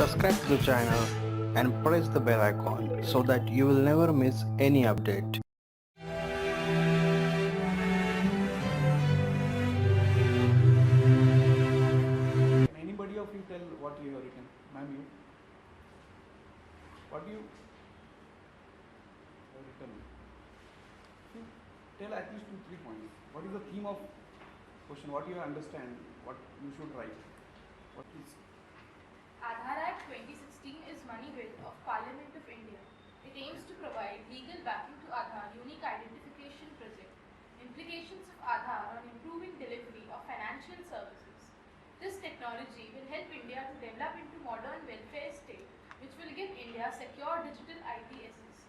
subscribe to the channel and press the bell icon so that you will never miss any update. Can anybody of you tell what you have written? Ma'am, you? What you have written? You tell at least 2-3 points. What is the theme of question? What you understand? What you should write? What is? Aadhaar Act 2016 is money bill of Parliament of India. It aims to provide legal backing to Aadhaar unique identification project. Implications of Aadhaar on improving delivery of financial services. This technology will help India to develop into modern welfare state, which will give India secure digital ITSs.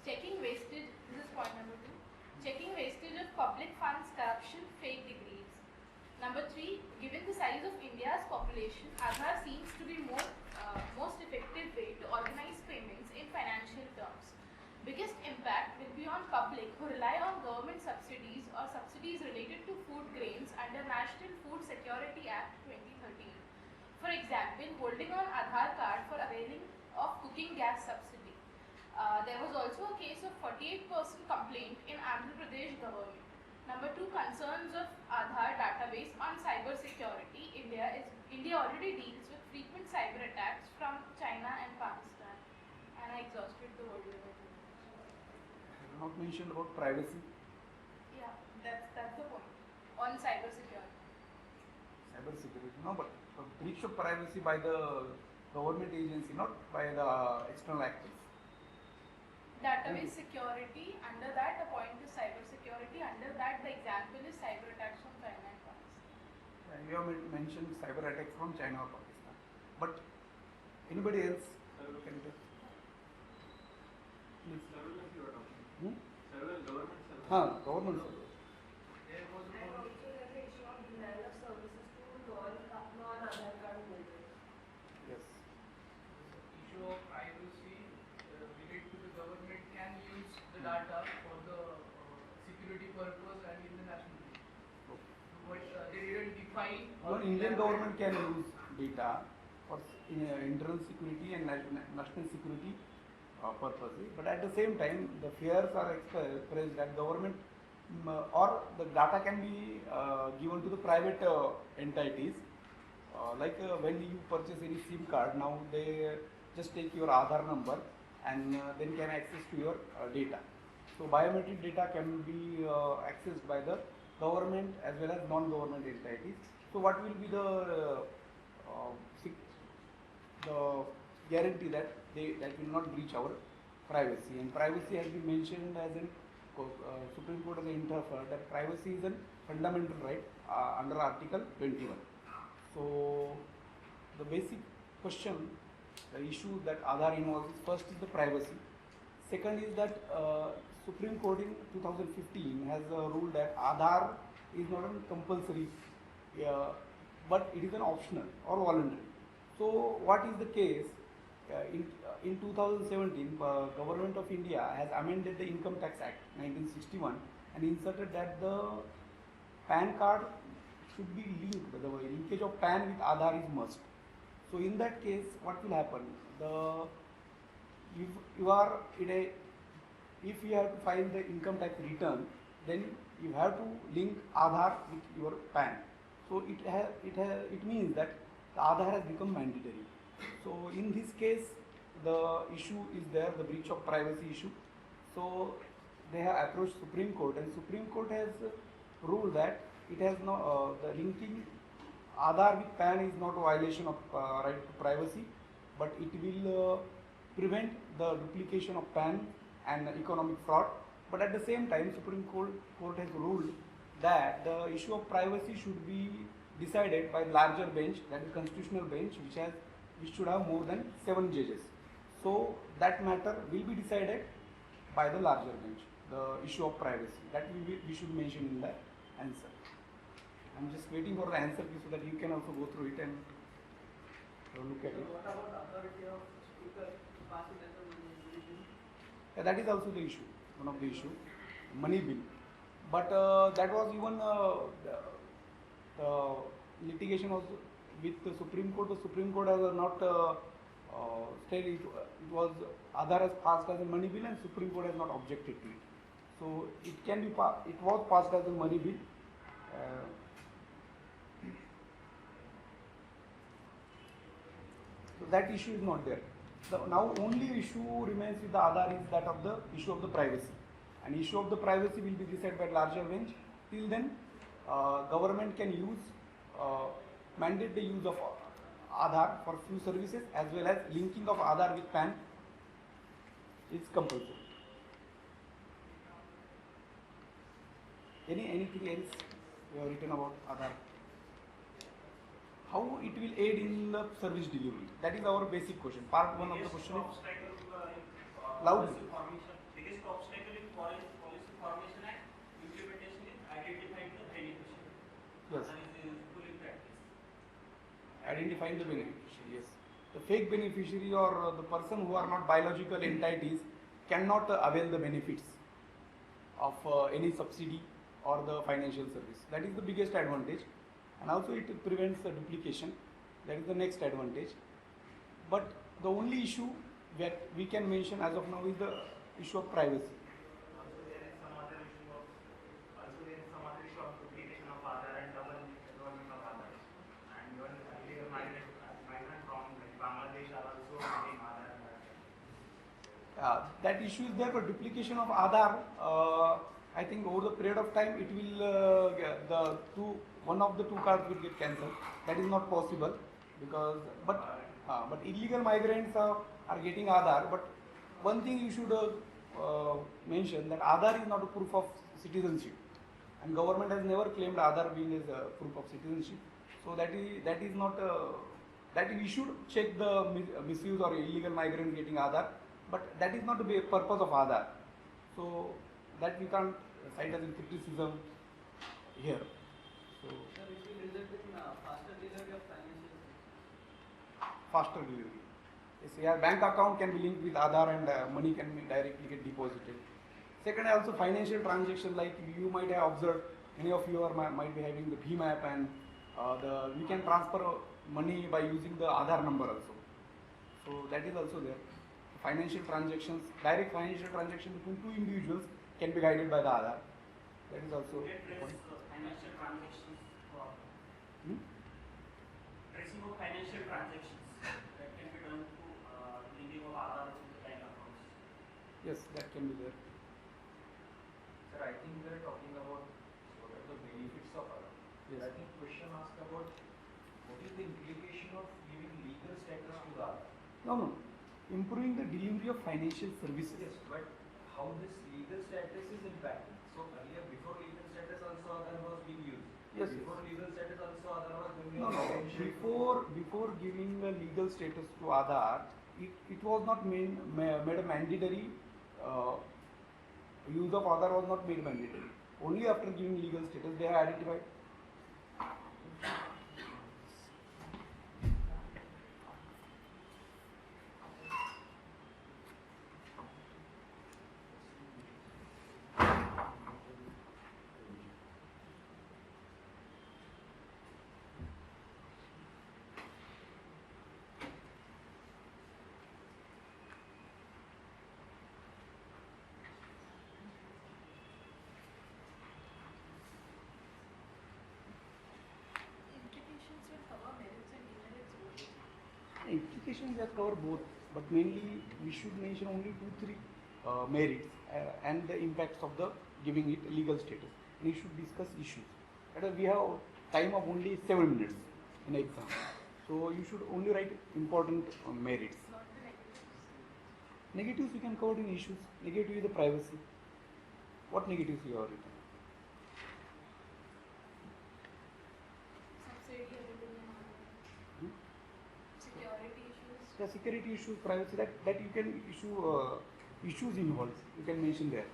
Checking wastage, this is point number 2. Checking wastage of public funds, corruption, fake degrees. Number 3, given the size of India's population, Aadhaar seems to be most effective way to organize payments in financial terms. Biggest impact will be on public who rely on government subsidies or subsidies related to food grains under National Food Security Act 2013. For example, holding on Aadhaar card for availing of cooking gas subsidy. There was also a case of 48% complaint in Andhra Pradesh government. Number 2, concerns of Aadhaar database on cyber security. India already deals with frequent cyber attacks from China and Pakistan. And I exhausted the word limit. I have not mentioned about privacy. Yeah, that's the point on cyber security. Cyber security. No, but breach of privacy by the government agency, not by the external actors. Database security, under that the point is cyber security, under that the example is cyber attacks from China and Pakistan. You have mentioned cyber attacks from China or Pakistan. But anybody else can tell? Please. Surveillance you are talking. Government Government service. government service. There was And also there is issue of denial of services to non-Aadhaar card holders. Yes. Issue of privacy related to the government can use the data for the security purpose and in the national interest. But they didn't define. Even Indian government can use data for internal security and national security purposes. But at the same time, the fears are expressed that government or the data can be given to the private entities. Like when you purchase any SIM card, now they just take your Aadhaar number and then can access to your data. So biometric data can be accessed by the government as well as non-government entities. So what will be the guarantee that that will not breach our privacy? And privacy has been mentioned as in Supreme Court has interfered that privacy is a fundamental right under Article 21. So the basic question, the issue that Aadhaar involves is first is the privacy. Second is that Supreme Court in 2015 has ruled that Aadhaar is not a compulsory, but it is an optional or voluntary. So what is the case? In 2017, Government of India has amended the Income Tax Act 1961 and inserted that the PAN card should be linked. The linkage of PAN with Aadhaar is must. So in that case, what will happen? If you have to file the income tax return, then you have to link Aadhaar with your PAN. So it means that the Aadhaar has become mandatory. So in this case, the issue is there, the breach of privacy issue. So they have approached Supreme Court, and Supreme Court has ruled that it has no the linking Aadhaar with PAN is not a violation of right to privacy, but it will prevent the duplication of PAN and economic fraud. But at the same time, Supreme Court has ruled that the issue of privacy should be decided by larger bench, that is constitutional bench, which should have more than 7 judges. So that matter will be decided by the larger bench, the issue of privacy. That we should mention in the answer. I'm just waiting for the answer so that you can also go through it and look at it. What about authority of speaker to pass it as a money bill? Yeah, that is also the issue, one of the issue, money bill. But that was even the litigation was with the Supreme Court. The Supreme Court has not still it was Aadhaar has passed as a money bill and Supreme Court has not objected to it. So it can be it was passed as a money bill. So that issue is not there. The now only issue remains with the Aadhaar is that of the issue of the privacy. And issue of the privacy will be decided by larger bench. Till then, government can mandate the use of Aadhaar for few services as well as linking of Aadhaar with PAN is compulsory. Anything else you have written about Aadhaar? How it will aid in the service delivery? That is our basic question. Part one of the question is loudly. Biggest obstacle in policy formation and implementation is identifying the beneficiary. Yes. That is full in practice. Identifying the beneficiary, yes. The fake beneficiary or the person who are not biological entities cannot avail the benefits of any subsidy or the financial service. That is the biggest advantage. And also it prevents the duplication. That is the next advantage. But the only issue that we can mention as of now is the issue of privacy. Also there is some other issue of duplication of Aadhaar and double enrollment of Aadhaar. And even illegal migrant from Bangladesh are also getting Aadhaar. That issue is there, but duplication of Aadhaar, I think over the period of time it will one of the two cards will get cancelled. That is not possible because but illegal migrants are getting Aadhaar. But one thing you should mention that Aadhaar is not a proof of citizenship, and government has never claimed Aadhaar being as a proof of citizenship. So that is not that we should check the misuse or illegal migrants getting Aadhaar, but that is not the purpose of Aadhaar. So that we can't cite as a criticism here. So Sir, it will result in faster delivery of financial. faster delivery. Yes, your bank account can be linked with Aadhaar and money can be directly get deposited. Second, also financial transaction, like you might have observed, many of you might be having the Bhim app, and we can transfer money by using the Aadhaar number also. So that is also there. Financial transactions, direct financial transaction between two individuals can be guided by the Aadhaar. That is also a point. Financial transactions for tracing of financial transactions that can be done through linking of Aadhaar to the bank accounts. Yes, that can be there. Sir, I think we are talking about what are the benefits of Aadhaar. Yes. I think question asked about what is the implication of giving legal status to the Aadhaar. No. Improving the delivery of financial services. Yes, but how this legal status is impacted. So earlier, before legal status also Aadhaar was being used. Yes, Before yes. legal status also Aadhaar was being No. Before giving a legal status to Aadhaar, it was not made a mandatory. Use of Aadhaar was not made mandatory. Only after giving legal status, they are identified. Implications will cover merits and demerits only. Implications that cover both, but mainly we should mention only 2-3 merits and the impacts of the giving it legal status. We should discuss issues. We have time of only 7 minutes in exam, so you should only write important merits. Not the negatives. Negatives we can cover in issues. Negative is the privacy. What negatives you have written? Subsidy available in Aadhaar. Hmm? Security issues. The security issues, privacy, that you can issue issues involved. You can mention there.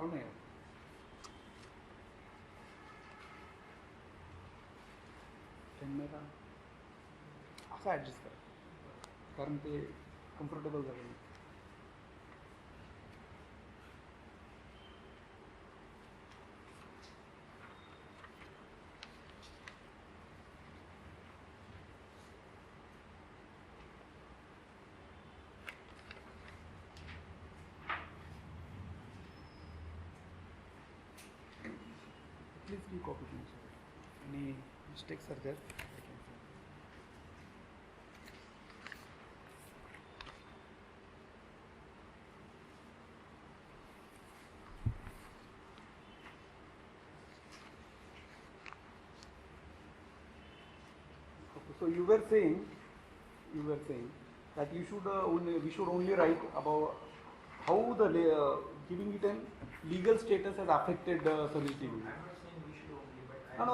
चालू नाही आहे. Camera असा adjust करा कारण ते comfortable झालं. Please do copy things. Any mistakes are there? I can find. Okay, so you were saying that you should we should only write about how the giving it a legal status has affected service delivery. I'm not saying we should only, but No.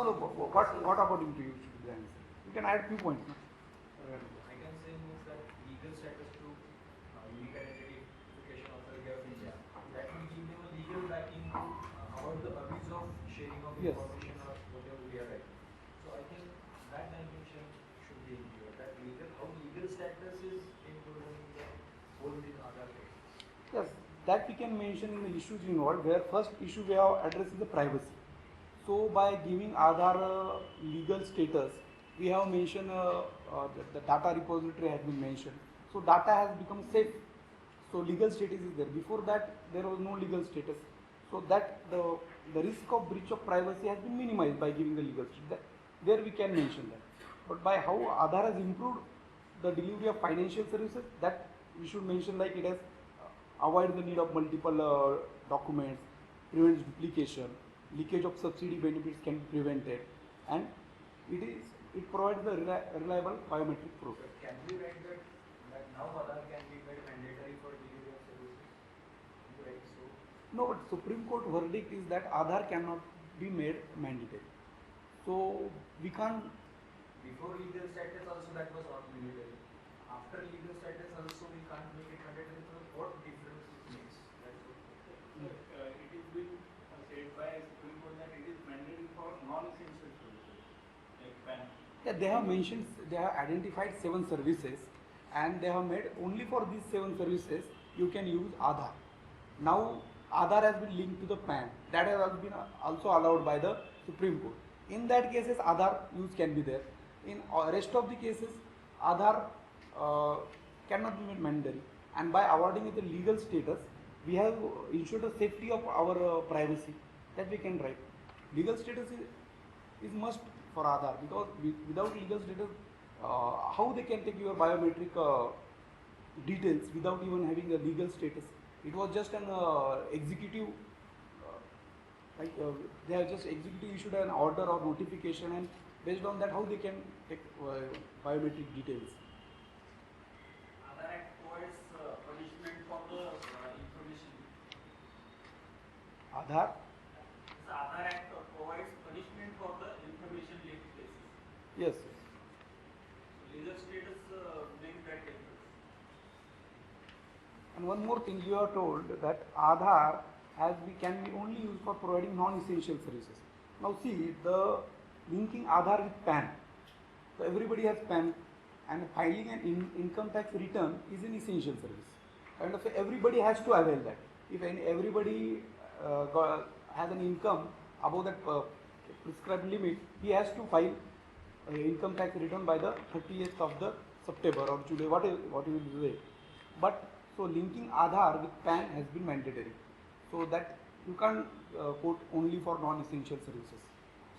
What according to you should be the answer? You can add few points. No? I can say means that legal status to unique identification authority of India. That will give them a legal backing to about the abuse of sharing of Yes. information or whatever we are writing. So I think that dimension should be included. That legal, how legal status is included in the whole thing other case. Yes, that we can mention in the issues involved, where first issue we have addressed is the privacy. So by giving Aadhaar legal status, we have mentioned the data repository has been mentioned. So data has become safe. So legal status is there. Before that, there was no legal status. So that the risk of breach of privacy has been minimized by giving the legal status. There we can mention that. But by how Aadhaar has improved the delivery of financial services, that we should mention like it has avoid the need of multiple documents, prevents duplication, leakage of subsidy benefits can be prevented, and it provides the reliable biometric proof. So can we write that now Aadhaar can be made mandatory for delivery of services? Right. So No, but Supreme Court verdict is that Aadhaar cannot be made mandatory. So we can't. before legal status also that was not mandatory. After legal status also we can't make it mandatory. So what difference it makes? That's what. It is been said by Supreme Court that it is mandatory for non-essential services like PAN. Yeah, they have mentioned, they have identified 7 services, and they have made only for these 7 services you can use Aadhaar. Now Aadhaar has been linked to the PAN. That has also been also allowed by the Supreme Court. In that cases, Aadhaar use can be there. In rest of the cases, Aadhaar cannot be made mandatory. And by awarding it a legal status, we have ensured the safety of our privacy. That we can write. Legal status is must for Aadhaar, because without legal status, how they can take your biometric details without even having a legal status? It was just an executive, they have just executive issued an order or notification, and based on that, how they can take biometric details. Aadhaar Act provides punishment for the information. Aadhaar, The Aadhaar Act provides punishment for the information leaked cases. yes. So legal status makes that difference. And one more thing, you are told that Aadhaar can be only used for providing non-essential services. Now see, the linking Aadhaar with PAN. So everybody has PAN, and filing an income tax return is an essential service. And so everybody has to avail that. If everybody has an income above that prescribed limit, he has to file income tax return by the 30th of the September or July, what you will say. But so linking Aadhaar with PAN has been mandatory, so that you can't quote only for non-essential services.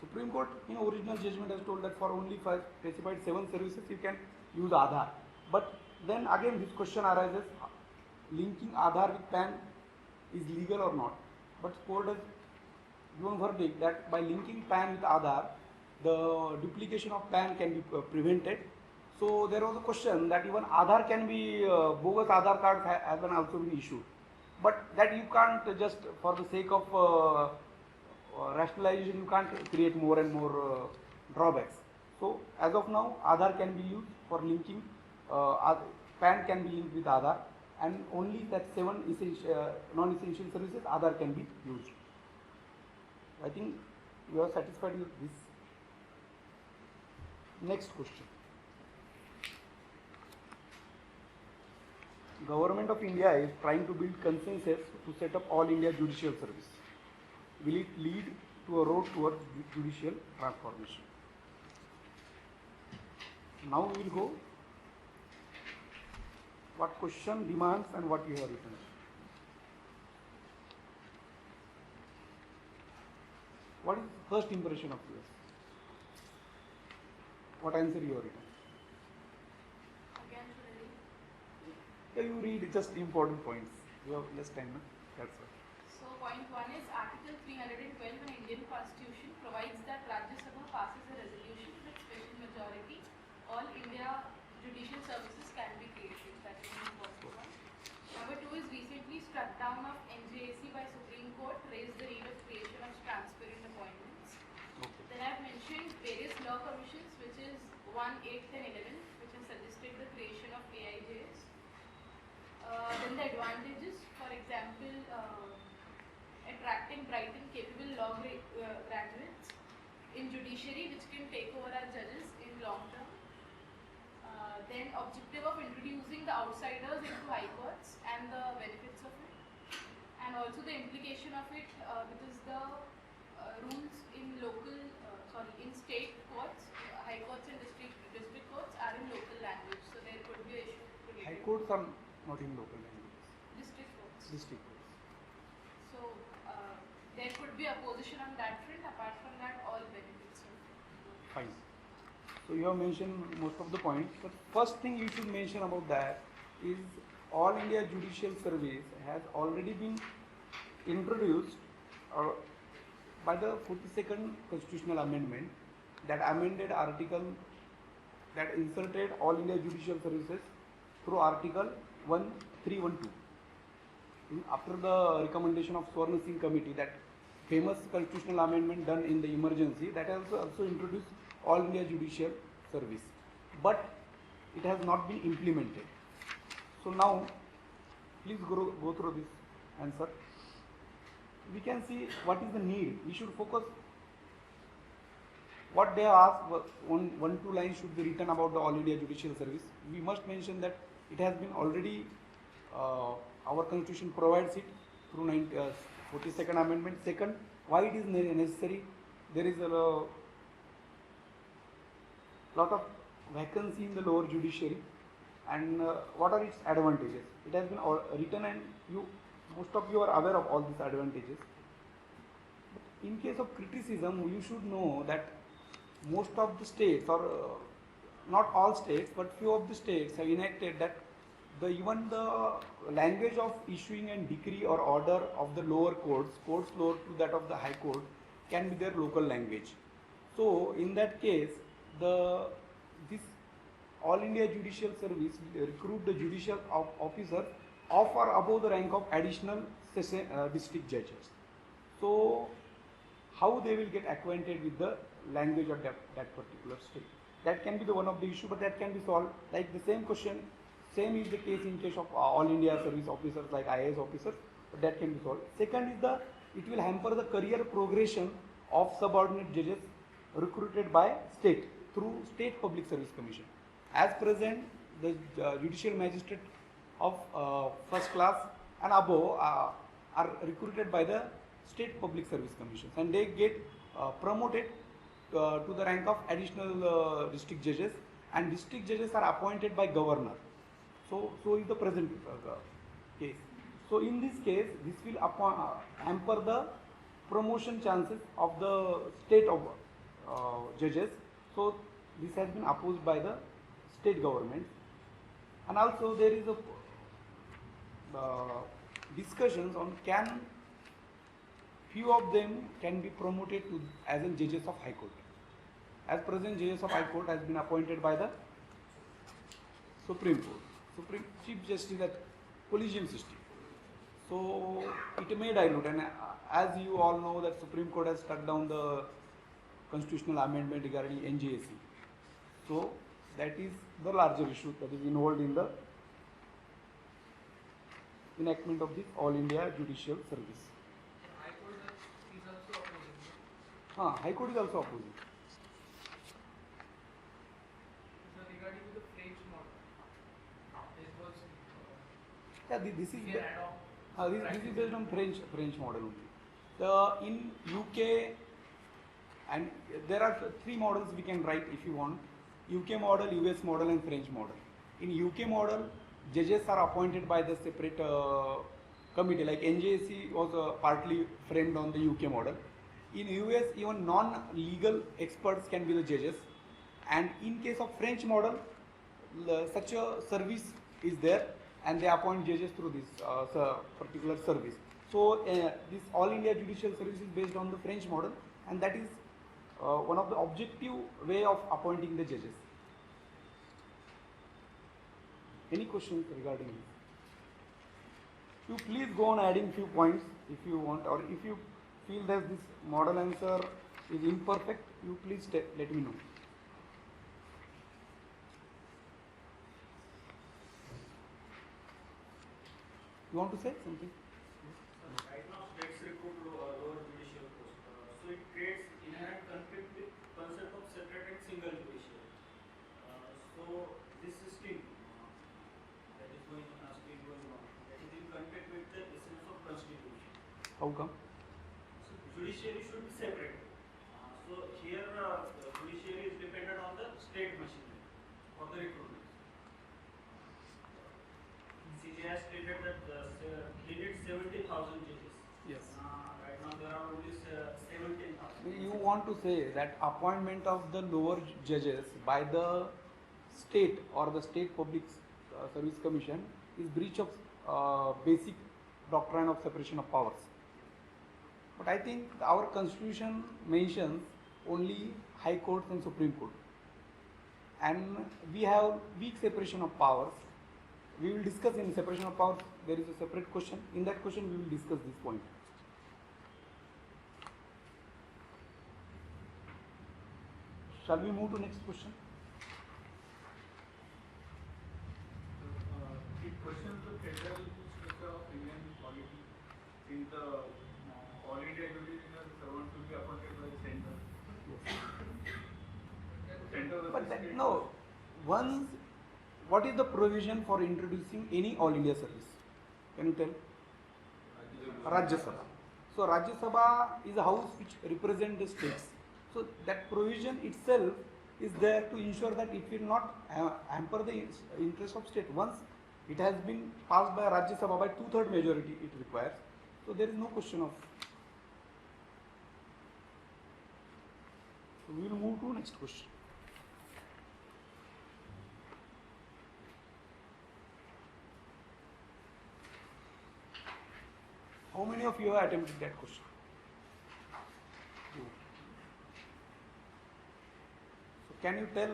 Supreme Court in original judgment has told that for only specified 7 services you can use Aadhaar. But then again this question arises, linking Aadhaar with PAN is legal or not? But court has given verdict that by linking PAN with Aadhaar, the duplication of PAN can be prevented. So there was a question that even Aadhaar can be, bogus Aadhaar cards have also been issued. But that you can't just for the sake of rationalization, you can't create more and more drawbacks. So as of now, Aadhaar can be used for linking, PAN can be linked with Aadhaar, and only that 7 non-essential services Aadhaar can be used. I think you are satisfied with this. Next question. Government of India is trying to build consensus to set up all India judicial service. Will it lead to a road towards judicial transformation? Now we will go what question demands and what you have written. What is first impression of yours? What answer you have written? Again, should I read? Yeah, you read just important points. You have less time, no? That's all. So point 1 is Article 312 in Indian Constitution provides that Rajya Sabha passes a resolution with special majority. All India judicial services can be created. That is the first one. Number 2 is recently struck down of NJAC by Supreme Court raised the need of creation of transparent appointments. Okay. Then I have mentioned various law commissions, which is 1, 8, and 11, which have suggested the creation of AIJs. Then the advantages, for example, attracting bright and capable law graduates in judiciary, which can take over as judges in long term. Then objective of introducing the outsiders into high courts and the benefits of it, and also the implication of it because the rules in in state courts, high courts and district courts are in local language, so there could be an issue related. High courts are not in local languages. District courts. District courts. So there could be opposition on that front. Apart from that, all benefits. Fine. So you have mentioned most of the points, but first thing you should mention about that is All India Judicial Service has already been introduced by the 42nd Constitutional Amendment that amended article that inserted All India Judicial Services through Article 1312. After the recommendation of Swarna Singh Committee, that famous constitutional amendment done in the emergency, that has also introduced All India Judicial Service, but it has not been implemented. So now, please go through this answer. We can see what is the need. We should focus. What they have asked, one, two lines should be written about the All India Judicial Service. We must mention that it has been already, our constitution provides it through 42nd Amendment. Second, why it is necessary? There is a lot of vacancy in the lower judiciary, and what are its advantages? It has been written, and most of you are aware of all these advantages. But in case of criticism, you should know that most of the states, or not all states, but few of the states have enacted that even the language of issuing a decree or order of the lower courts lower to that of the high court, can be their local language. So in that case, this All India Judicial Service will recruit the judicial officer of or above the rank of additional district judges. So how they will get acquainted with the language of that particular state? That can be the one of the issue, but that can be solved. Like the same question, same is the case in case of All India Service officers like IAS officers, but that can be solved. Second is it will hamper the career progression of subordinate judges recruited by state through State Public Service Commission. As present, the judicial magistrate of first class and above are recruited by the State Public Service Commissions, and they get promoted to the rank of additional district judges, and district judges are appointed by governor. So is the present case. So in this case, this will hamper the promotion chances of the state of judges. So this has been opposed by the state government, and also there is a discussions on few of them can be promoted to as in judges of High Court. As present, judges of High Court has been appointed by the Supreme Court, Supreme Chief Justice at collegium system. So it may dilute, and as you all know that Supreme Court has struck down the constitutional amendment regarding NJAC. So that is the larger issue that is involved in the enactment of this All India Judicial Service. High Court is also opposing. High Court is also opposing. So regarding the French model, this was Yeah, this is we can adopt. this is based on French model only. In UK, and there are three models we can write if you want: UK model, US model, and French model. In UK model, judges are appointed by the separate committee. Like NJSC was partly framed on the UK model. In US, even non-legal experts can be the judges. And in case of French model, such a service is there, and they appoint judges through this particular service. So this All India Judicial Service is based on the French model, and that is one of the objective way of appointing the judges. Any questions regarding this? You please go on adding few points if you want, or if you feel that this model answer is imperfect, you please let me know. You want to say something? Right now, states recruit lower judicial post. So it creates inherent conflict with concept of separate and single judiciary. So this system that is going on, that is in conflict with the essence of constitution. How come? So judiciary should be separate. So here the judiciary is dependent on the state machinery for the recruitment. CJ has stated that they need 70,000 judges. Yes. Right now there are only 17,000. You want to say that appointment of the lower judges by the state or the state public service commission is breach of basic doctrine of separation of powers. But I think our constitution mentions only High Court and Supreme Court, and we have weak separation of powers. We will discuss in separation of powers. There is a separate question. In that question, we will discuss this point. Shall we move to next question? It questions the federal structure of Indian polity, since the All India Judicial servants will be appointed by the center. Center But that, no, once, what is the provision for introducing any All India service? Can you tell? Rajya Sabha. So Rajya Sabha is a house which represents the states. So that provision itself is there to ensure that it will not hamper the interest of state. Once it has been passed by Rajya Sabha by 2/3 majority, it requires. So there is no question of. So we will move to next question. How many of you have attempted that question? You. So can you tell,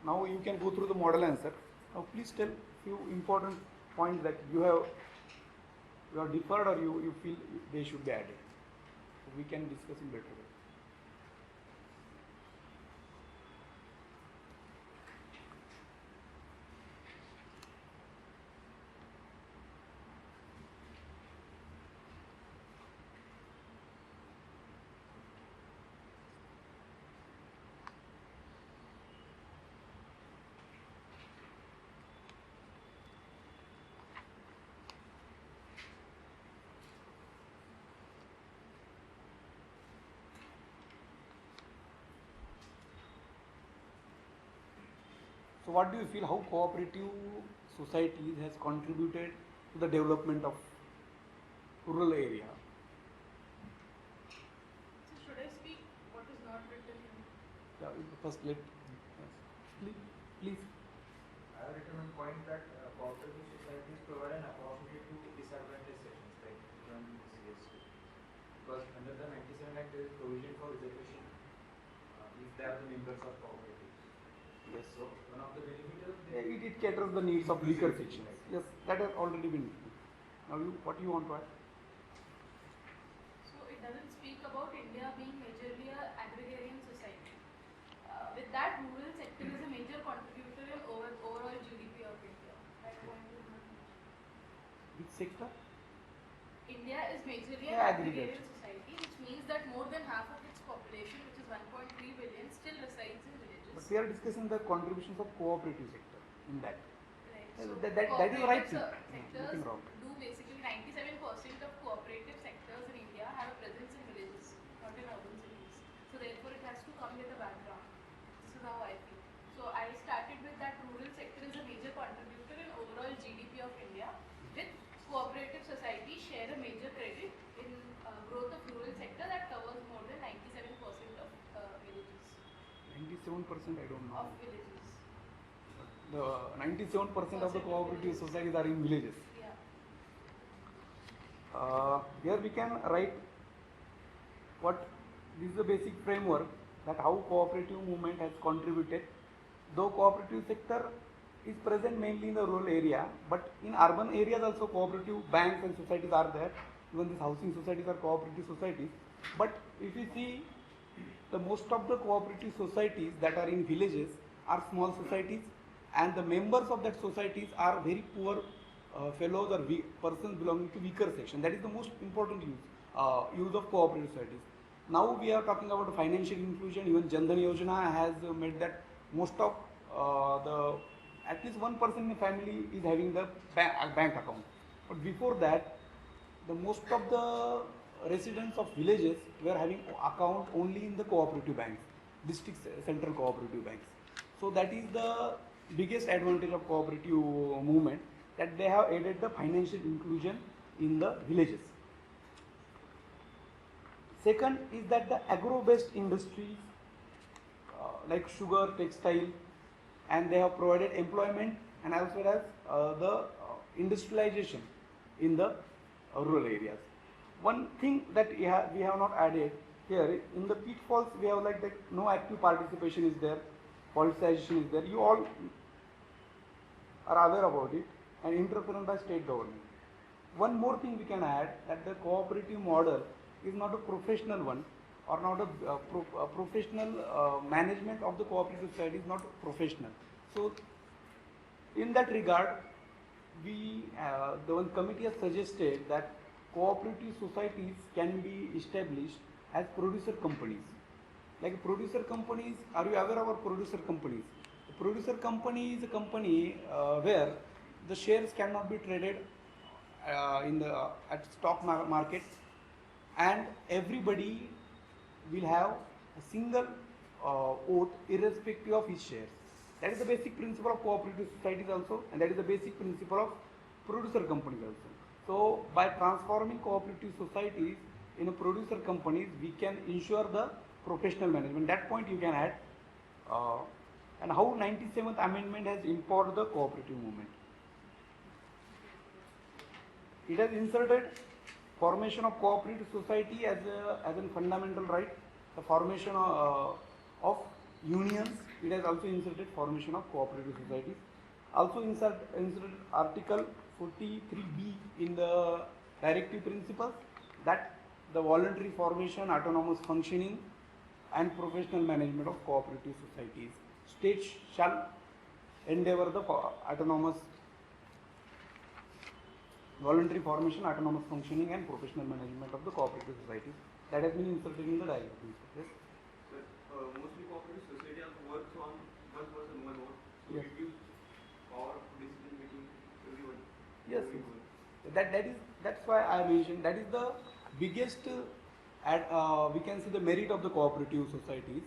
now you can go through the model answer. Now please tell few important points that you have deferred or you feel they should be added. So we can discuss in better way. So what do you feel how cooperative societies has contributed to the development of rural area? So should I speak what is not written here? First let please. I have written one point that cooperative societies provide an opportunity to disadvantaged sections like CST. Because under the 97 Act there is provision for reservation if they are the members of cooperatives. Yes. So one of the benefits It caters the needs of weaker sections. Yes, that has already been written. Now what you want to add? So it doesn't speak about India being majorly a agrarian society. With that, rural sector is a major contributor in overall GDP of India. That point is not mentioned. Which sector? India is majorly an Yeah, aggregate. aggregated society, which means that more than half of its population, which is 1.3 billion, still resides in villages. But we are discussing the contributions of cooperative sector in that. Right. Yeah, So that is the right thing. sectors Nothing wrong. do basically 97% of cooperative sectors in India have a presence in villages, not in urban cities. So therefore, it has to come with a background. This is how I feel. So I started with that rural sector is a major contributor in overall GDP of India, with cooperative societies share a major credit in growth of rural sector that covers more than 97% of villages. 97% I don't know. Of villages. The 97% of the cooperative societies are in villages. Yeah. Here we can write what this is the basic framework that how cooperative movement has contributed. Though cooperative sector is present mainly in the rural area, but in urban areas also cooperative banks and societies are there. Even these housing societies are cooperative societies. But if you see, the most of the cooperative societies that are in villages are small societies, and the members of that societies are very poor fellows or persons belonging to weaker section. That is the most important use of cooperative societies. Now we are talking about financial inclusion. Even Jan Dhan Yojana has made that most of the at least one person in the family is having the bank account. But before that, the most of the residents of villages were having account only in the cooperative banks, district central cooperative banks. So that is the biggest advantage of cooperative movement, that they have aided the financial inclusion in the villages. Second is that the agro-based industries like sugar, textile, and they have provided employment and as well as the industrialization in the rural areas. One thing that we have not added here, in the pitfalls we have like that no active participation is there, politicization is there, you all are aware about it, and interference by state government. One more thing we can add, that the cooperative model is not a professional one, or not a professional management of the cooperative society is not professional. So in that regard, we the one committee has suggested that cooperative societies can be established as producer companies. Like producer companies, are you aware of producer companies? A producer company is a company where the shares cannot be traded in the at stock market, and everybody will have a single vote irrespective of his shares. That is the basic principle of cooperative societies also, and that is the basic principle of producer companies also. So by transforming cooperative societies in a producer companies, we can ensure the professional management. That point you can add. And how 97th amendment has empowered the cooperative movement. It has inserted formation of cooperative society as a fundamental right, the formation of unions. It has also inserted formation of cooperative societies. Also inserted Article 43B in the directive principles, that the voluntary formation, autonomous functioning and professional management of cooperative societies. States shall endeavour the autonomous voluntary formation, autonomous functioning and professional management of the cooperative societies. That has been inserted in the directive. Yes? Mostly cooperative society works on one person, one vote. So Yes. it gives power of decision making to everyone. Yes, Everyone. that's why I mentioned that is the biggest we can see the merit of the cooperative societies.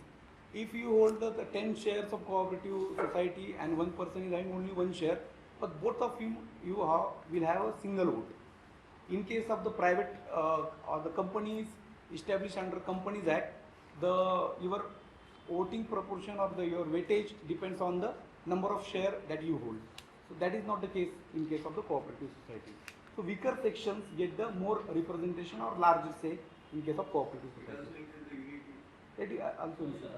If you hold the 10 shares of cooperative society and one person is having only one share, but both of you will have a single vote. In case of the private or the companies established under Companies Act, your voting proportion or your weightage depends on the number of share that you hold. So that is not the case in case of the cooperative society. So weaker sections get the more representation or larger say in case of cooperative It society. also increases the unity. That also is yes.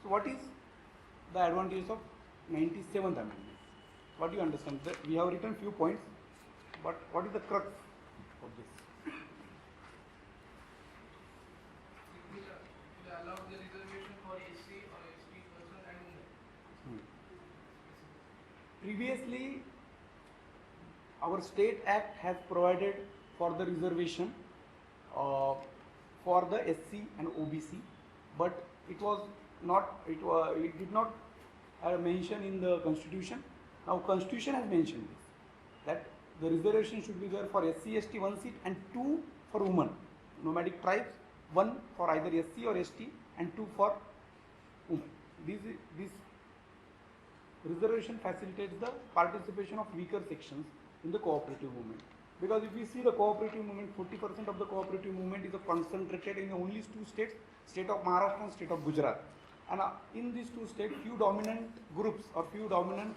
So what is the advantage of 97th amendment? What do you understand? We have written few points, but what is the crux of this? It will allow the reservation for SC or ST person and women. previously our state act has provided for the reservation for the SC and OBC, but it was not, it did not mention in the constitution. Now constitution has mentioned this, that the reservation should be there for SC, ST 1 seat and 2 for women, nomadic tribes, 1 for either SC or ST and 2 for women. This reservation facilitates the participation of weaker sections in the cooperative movement. Because if we see the cooperative movement, 40% of the cooperative movement is concentrated in only 2 states, state of Maharashtra and state of Gujarat. And in these 2 states, few dominant groups or few dominant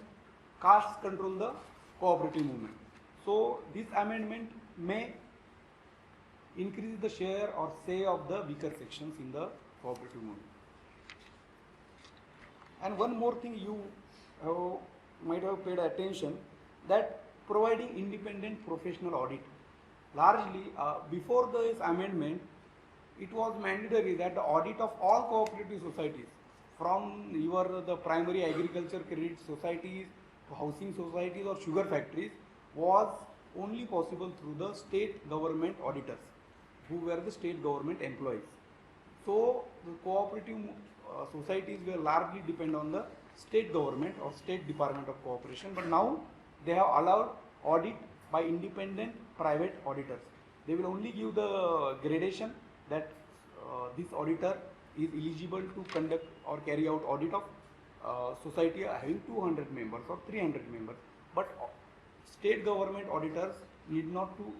castes control the cooperative movement. So this amendment may increase the share or say of the weaker sections in the cooperative movement. And one more thing you might have paid attention, that providing independent professional audit. Largely, before this amendment, it was mandatory that the audit of all cooperative societies, from the primary agriculture credit societies to housing societies or sugar factories, was only possible through the state government auditors, who were the state government employees. So the cooperative societies were largely depend on the state government or state department of cooperation, but now they have allowed audit by independent private auditors. They will only give the gradation that this auditor is eligible to conduct or carry out audit of society having 200 members or 300 members, but state government auditors need not to,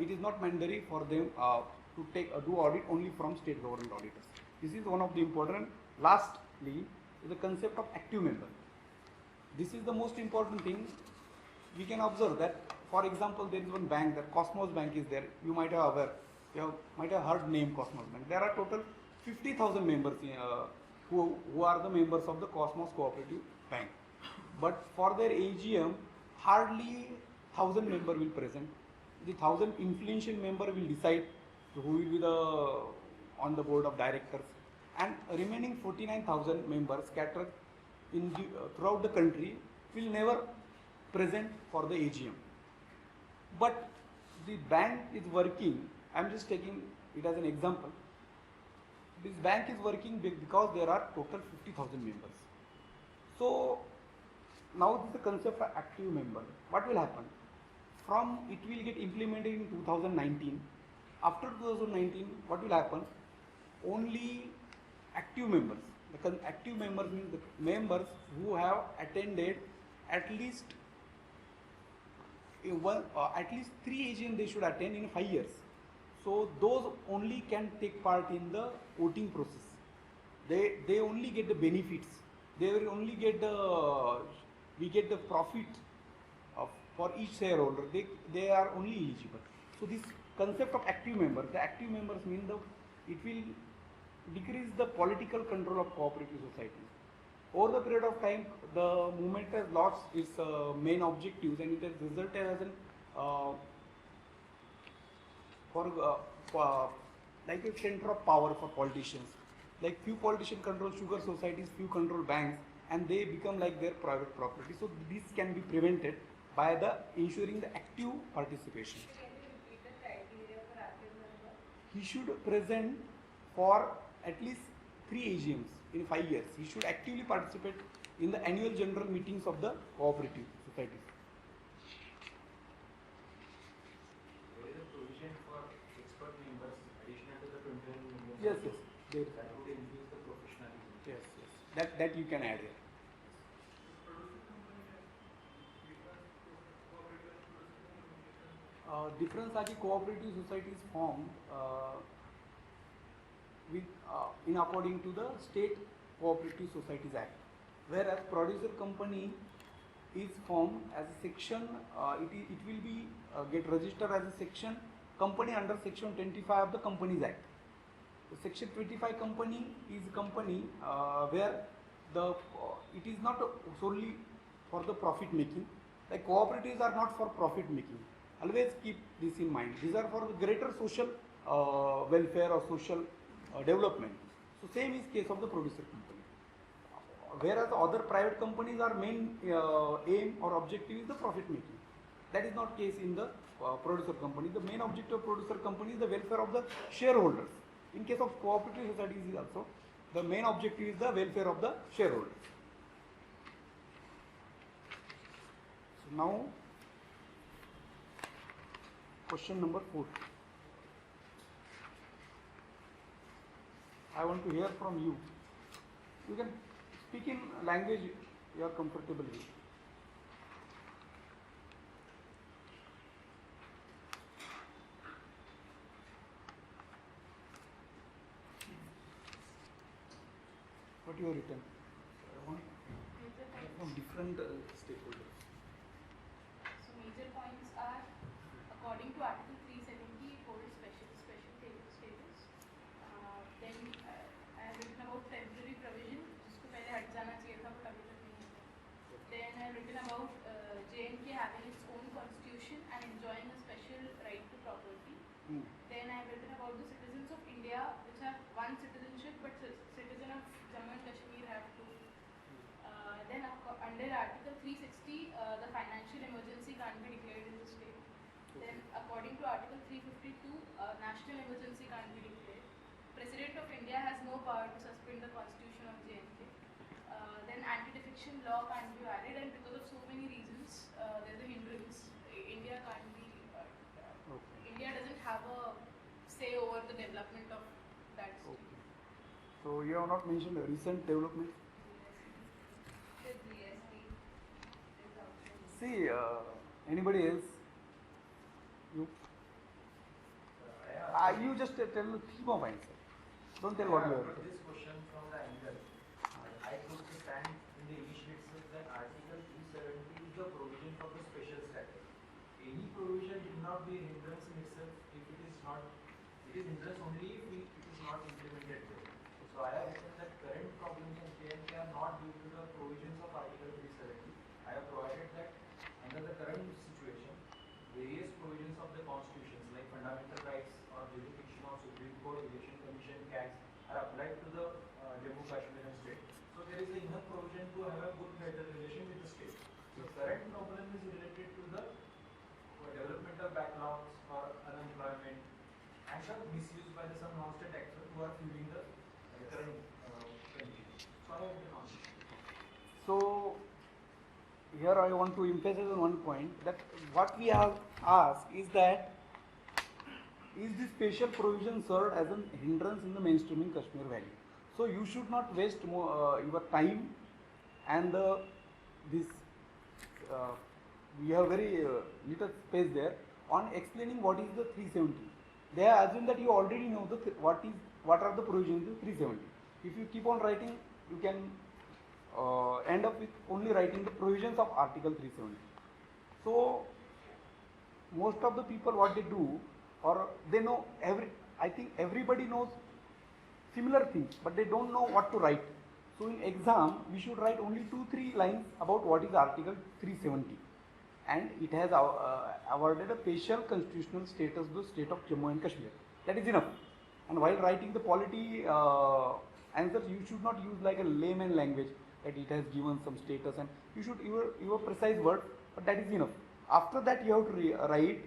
it is not mandatory for them to do audit only from state government auditors. This is one of the important. Lastly, is the concept of active member. This is the most important thing. We can observe that, for example, there is one bank, that Cosmos Bank is there. You might have aware, might have heard name Cosmos Bank. There are total 50,000 members who are the members of the Cosmos Cooperative Bank. But for their AGM, hardly 1,000 member will present. The 1,000 influential member will decide who will be on the board of directors, and remaining 49,000 members scattered in throughout the country will never present for the AGM. But the bank is working, I am just taking it as an example. This bank is working because there are total 50,000 members. So now this is the concept of active member. What will happen? From it will get implemented in 2019. After 2019, what will happen? Only active members. The active members means the members who have attended at least 3 AGM they should attend in 5 years. So those only can take part in the voting process. They only get the benefits. They will only get we get the profit for each shareholder. They are only eligible. So this concept of active members, the active members mean it will decrease the political control of cooperative societies. Over the period of time, the movement has lost its main objectives, and it has resulted as like a center of power for politicians. Like few politicians control sugar societies, few control banks, and they become like their private property. So this can be prevented by the ensuring the active participation. Can you repeat the criteria for active member? He should present for at least 3 AGMs in 5 years. He should actively participate in the annual general meetings of the cooperative societies. There is a provision for expert members additional to the 21 members. Yes, yes. There is. That would increase the professionalism. Yes, yes. That you can add here. Difference are the cooperative societies formed in according to the State Cooperative Societies Act, whereas producer company is formed as a section. It will be get registered as a section company under section 25 of the Companies Act. The section 25 company is a company where it is not solely for the profit making. Like cooperatives are not for profit making. Always keep this in mind. These are for the greater social welfare or social development. So same is case of the producer company. whereas other private companies are main aim or objective is the profit making. That is not case in the producer company. The main objective of producer company is the welfare of the shareholders. In case of cooperative societies is also the main objective is the welfare of the shareholders. So now question number 4. I want to hear from you. You can speak in language you are comfortable with. What you have written? From different stakeholders. So major points are, according to Article 370, it holds special status. Then I have written about temporary provision, जिसको पहले हट जाना चाहिए था but अभी तक नहीं हुआ. Then I have written about JNK having its own constitution and enjoying a special right to property. Then I have written about the citizens of India which have one citizenship but citizen of Jammu and Kashmir have two. Then under Article 360, the financial emergency can't be declared in the state. Then according to Article 352, national emergency can't be declared. President of India has no power to suspend the constitution of JNK. Then anti-defection law can't be valid, and because of so many reasons, there's a hindrance. India can't be. India doesn't have a say over the development of that state. Okay. So you have not mentioned a recent development. The GST is also. See, anybody else? You? You just tell the theme of answer. Don't tell what you have written. This question from the angle, I took the stand in the initial itself that Article 370 is the provision for the special status. Any provision will not be a hindrance in itself if it is not. It is hindrance only if it is not implemented there. So I have written that current problems in JNK are not due to the provisions of Article 370. I have provided that under the current situation, various provisions of the constitutions like fundamental rights or jurisdiction of Supreme Court, Election Commission, CAGs are applied to the Jammu Kashmir and state. So there is enough provision to have a good better relation with the state. So current problem is related to the developmental backlogs or unemployment and some misuse by some non-state actors who are fueling the current condition. So I have written on this. So here I want to emphasize on one point that what we have asked is that is this special provision served as a hindrance in the mainstreaming Kashmir Valley? So you should not waste your time and this we have very little space there on explaining what is the 370. They assume that you already know what are the provisions in 370. If you keep on writing, you can end up with only writing the provisions of Article 370. So most of the people what they do, or they know I think everybody knows similar things, but they don't know what to write. So in exam, we should write only 2-3 lines about what is Article 370. And it has awarded a special constitutional status to the state of Jammu and Kashmir. That is enough. And while writing the polity answers, you should not use like a layman language that it has given some status, and you should your precise word, but that is enough. After that, you have to write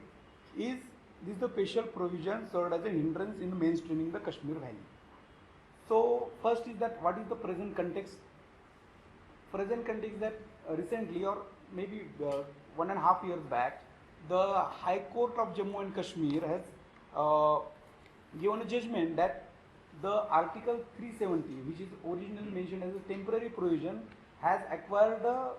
is this the special provision served as a hindrance in mainstreaming the Kashmir Valley. So first is that what is the present context? Present context that recently or maybe 1.5 years back, the High Court of Jammu and Kashmir has given a judgment that the Article 370, which is originally mentioned as a temporary provision, has acquired a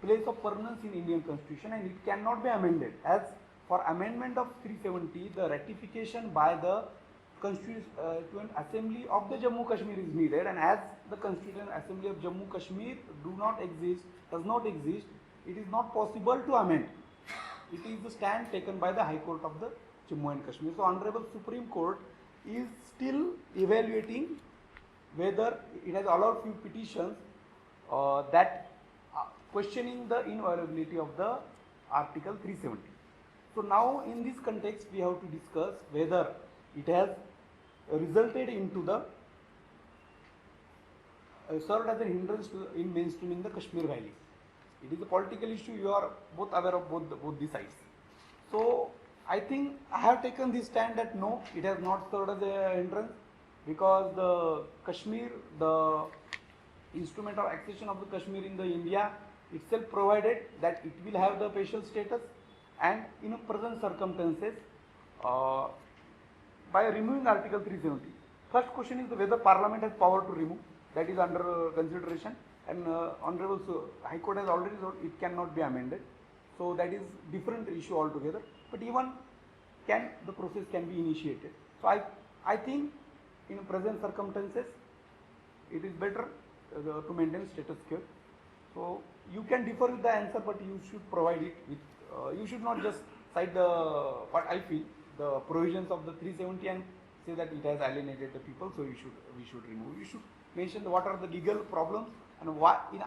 place of permanence in Indian Constitution and it cannot be amended. As for amendment of 370, the ratification by the Constituent Assembly of the Jammu Kashmir is needed, and as the Constituent Assembly of Jammu Kashmir does not exist, it is not possible to amend. It is the stand taken by the High Court of the Jammu and Kashmir. So Honorable Supreme Court is still evaluating whether it has allowed few petitions that questioning the inviolability of the Article 370. So now in this context we have to discuss whether it has resulted into the served as a hindrance in mainstreaming the Kashmir Valley. It is a political issue. You are both aware of both the sides. So I think I have taken this stand that no, it has not served as a hindrance, because the Kashmir, the instrument of accession of the Kashmir in the India itself provided that it will have the special status, and in a present circumstances, by removing Article 370, first question is whether Parliament has power to remove. That is under consideration, and Honorable High Court has already told it cannot be amended. So that is different issue altogether. But even the process can be initiated. So I think in present circumstances it is better to maintain status quo. So you can differ with the answer, but you should provide it with. You should not just cite what I feel the provisions of the 370 and say that it has alienated the people. So we should remove. You should mention what are the legal problems and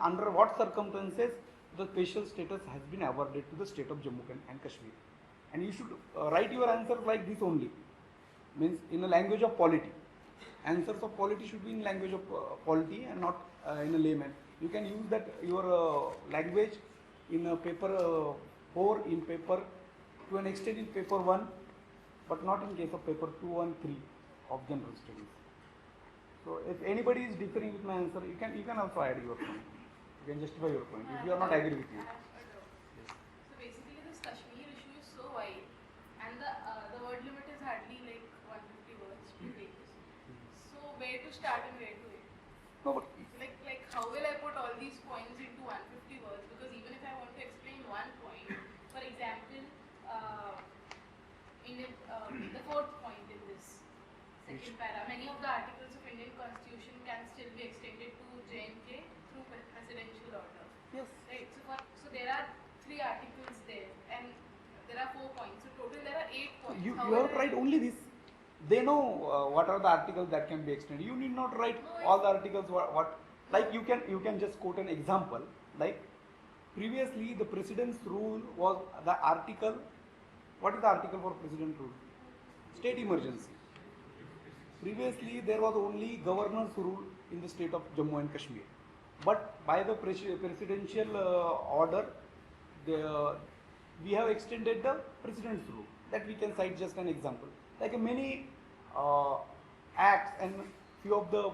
under what circumstances the special status has been awarded to the state of Jammu and Kashmir. And you should write your answers like this only, means in a language of polity. Answers of polity should be in language of polity and not in a layman. You can use that your language in paper 4, in paper to an extent in paper 1, but not in case of paper 2 and 3 of general studies. So if anybody is differing with my answer, you can also add your point. You can justify your point if you are not agree with you. So basically this Kashmir issue is so wide, and the word limit is hardly like 150 words per page. So where to start and where to end? No, but Like how will I put all these points into 150 words? Because even if I want to explain one point, for example, the fourth point in this second para, many of the articles of Indian Constitution can still be extended to J&K through presidential order. yes. Right. So there are 3 articles there, and there are 4 points. So total there are 8 points. You How have will to I- write only this. They know what are the articles that can be extended. You need not write all the articles. What like you can just quote an example. Like previously, the president's rule was the article. What is the article for president rule? State emergency. Previously, there was only governor's rule in the state of Jammu and Kashmir. But by the presidential order, we have extended the president's rule. That we can cite just an example. Like many acts and few of the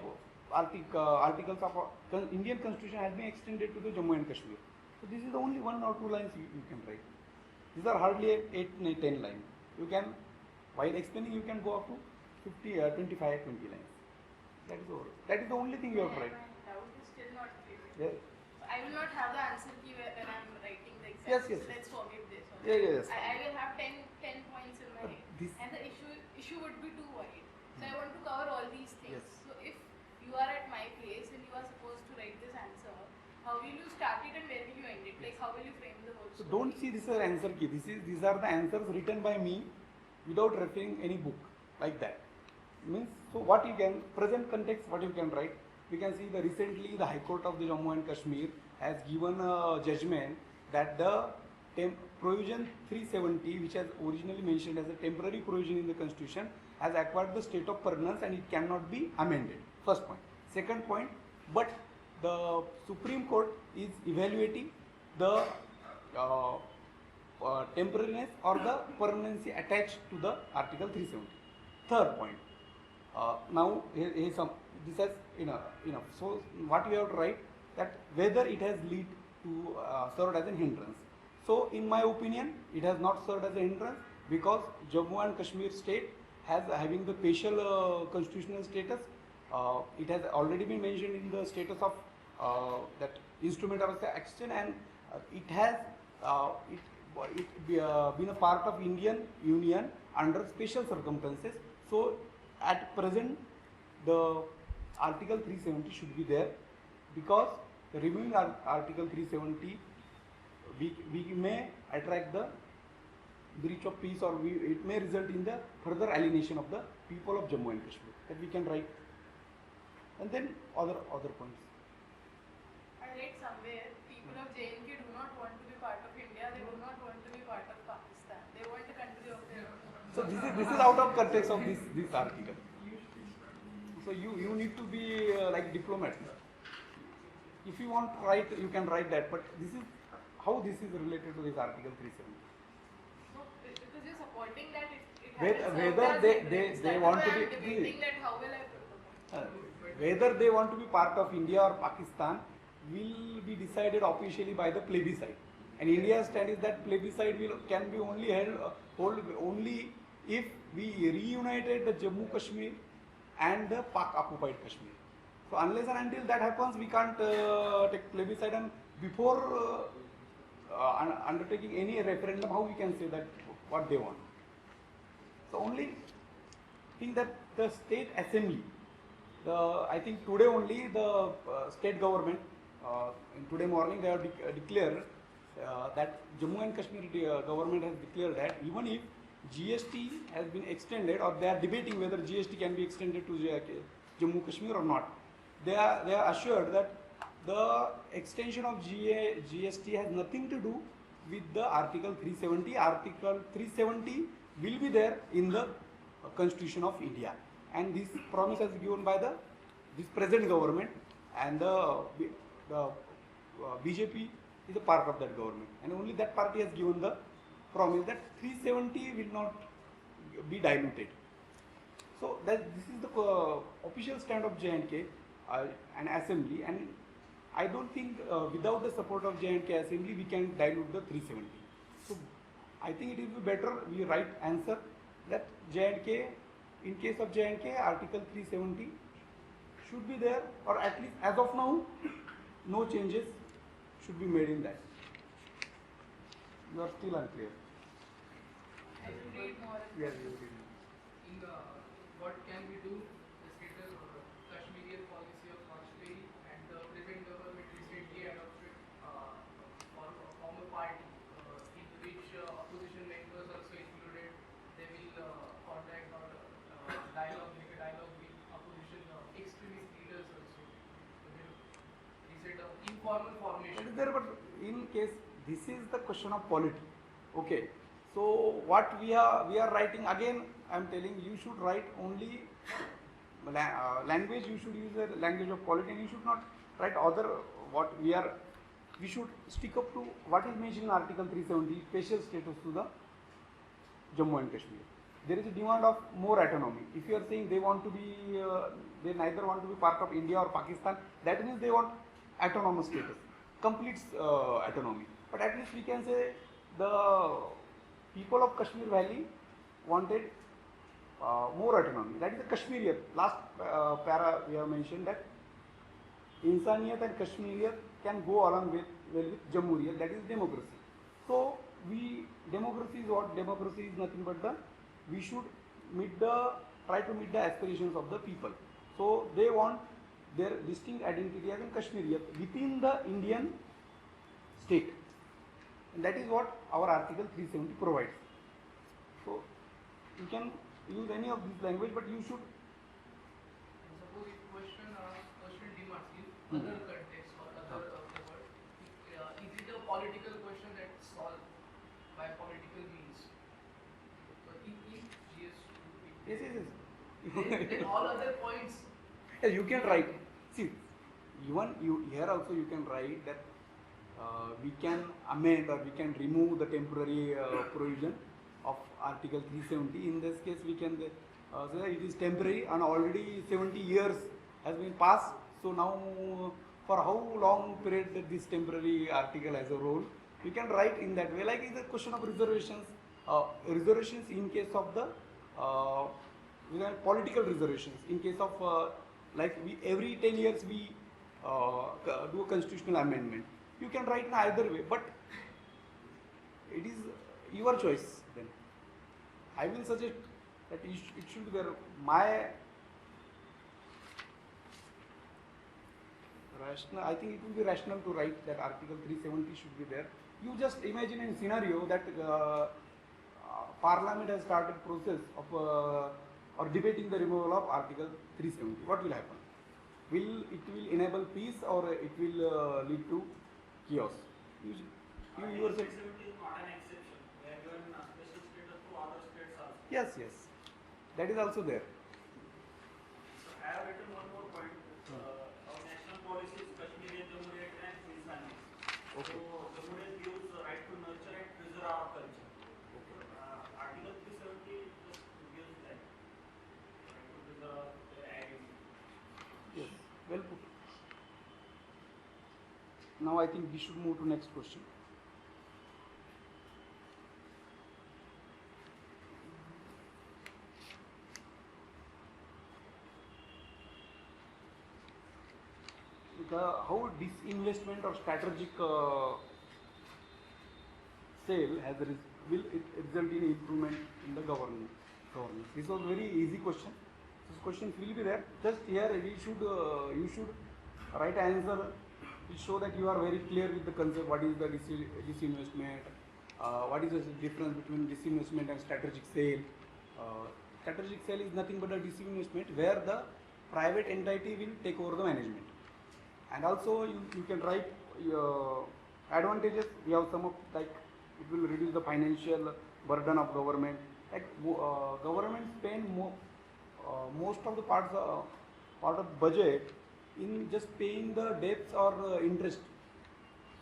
articles of Indian Constitution has been extended to the Jammu and Kashmir. So this is only 1 or 2 lines you can write. These are hardly 8, 10 lines. You can, while explaining, you can go up to 50, 25, 20 lines. That is all. That is the only thing you have to write. My doubt is still not clear. Yeah. So I will not have the answer key when I'm writing the exam. Yes, So yes. let's forget this. one. Yes. I will have 10 points in my But head. this- And the issue would be too wide. So I want to cover all these things. Yes. So if you are at my place and you are supposed to write this answer, how will you start it and where will you end it? Like how will you frame the whole So story? don't see this as answer key. These are the answers written by me without referring any book like that. Means so what you can present context what you can write. We can see the recently the High Court of the Jammu and Kashmir has given a judgment that the provision 370, which has originally mentioned as a temporary provision in the Constitution, has acquired the state of permanence and it cannot be amended. First point. Second point, but the Supreme Court is evaluating the temporariness or the permanency attached to the Article 370. Third point. Now here is some. This has enough. So what we have to write that whether it has led to served as a hindrance. So in my opinion, it has not served as a hindrance because Jammu and Kashmir state has having the special constitutional status. It has already been mentioned in the status of that instrument of action, and it has been a part of Indian Union under special circumstances. So at present, the Article 370 should be there because removing Article 370, we may attract the breach of peace, or it may result in the further alienation of the people of Jammu and Kashmir. That we can write, and then other points. I read somewhere people of J&K do not want to be part of India. They do not want to be part of Pakistan. They want a country of their own. So this is out of context of this article. So you need to be like diplomat. if you want to write, you can write that. But this is how this is related to this Article 370. No, because you're supporting that it Whether- hasn't whether served as they- hindrance. they That is want why to I'm be- debating that how will I Whether they want to be part of India or Pakistan will be decided officially by the plebiscite. And India's stand is that plebiscite can be only hold only if we reunited the Jammu Kashmir and the Pak occupied Kashmir. So unless and until that happens, we can't take plebiscite, and before undertaking any referendum, how we can say that what they want. So only thing that the state assembly, I think today only the state government, today morning they have declared that Jammu and Kashmir government has declared that even if GST has been extended, or they are debating whether GST can be extended to Jammu Kashmir or not, they are assured that the extension of GST has nothing to do with the Article 370. Article 370 will be there in the Constitution of India, and this promise is given by this present government, and the BJP is a part of that government, and only that party has given the promise that 370 will not be diluted. So that this is the official stand of J&K and assembly, and I don't think without the support of J&K assembly we can dilute the 370. So I think it will be better we write answer that J&K, in case of J&K, Article 370 should be there, or at least as of now, no changes should be made in that. You are still unclear. I will read more. Yes, you will. In what can we do, the status of the Kashmiri policy of Vajpayee and the present government recently adopted for a former party in which opposition members also included. They will contact or make a dialogue with opposition extremist leaders also. So they said informal It formation. is there, but in case this is the question of polity, okay. So what we are writing again, I am telling you should write only language. You should use the language of polity, and you should not write other what we are. We should stick up to what is mentioned in Article 370, special status to the Jammu and Kashmir. There is a demand of more autonomy. If you are saying they want to be, they neither want to be part of India or Pakistan, that means they want autonomous status, complete autonomy. But at least we can say the people of Kashmir Valley wanted more autonomy. That is the Kashmiriyat. Last para we have mentioned that Insaniyat and Kashmiriyat can go along with Jamhuriyat, that is democracy. So democracy is what? Democracy is nothing but we should try to meet the aspirations of the people. So they want their distinct identity as in Kashmiriyat within the Indian state. And that is what our Article 370 provides. So you can use any of this language, but you should. And suppose if question demands in other context or other of the world, is it a political question that's solved by political means? So if GS2, then all other points. Yes, you can write. See, even here also you can write that we can amend or we can remove the temporary provision of Article 370. In this case, we can say that it is temporary and already 70 years has been passed. So now, for how long period that this temporary article has a role, we can write in that way. Like it's a question of reservations. Reservations in case of the political reservations. In case of like every 10 years we do a constitutional amendment. You can write in either way, but it is your choice then. I will suggest that it should be there. I think it will be rational to write that Article 370 should be there. You just imagine a scenario that Parliament has started process of or debating the removal of Article 370. What will happen? It will enable peace, or it will lead to chaos? You yourself. 370 is not an exception. They are given a special status to other states also. Yes, that is also there. So I have written one more point. Our national policy is Kashmiri and Jamhuriyat Okay. So the model gives the right to nurture and preserve our culture. Article 370 just gives that right to preserve the identity. Yes, well put. Now I think we should move to next question. How disinvestment or strategic sale will it result in improvement in the governance? This was very easy question. This questions will be there. Just here you should write answer. It show that you are very clear with the concept. What is the disinvestment? What is the difference between disinvestment and strategic sale? Strategic sale is nothing but a disinvestment where the private entity will take over the management. And also you can write advantages. We have some of like it will reduce the financial burden of government. Like government spend most of the part of budget in just paying the debts or interest.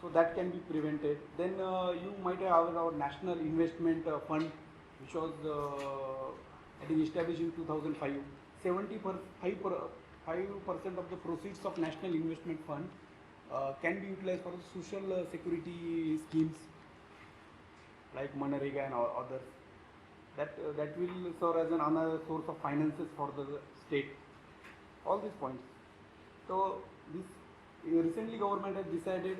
So that can be prevented. Then you might have our national investment fund, which was I think established in 2005. 5% of the proceeds of national investment fund can be utilized for the social security schemes like Manrega and others. That will serve as another source of finances for the state. All these points. So this recently government has decided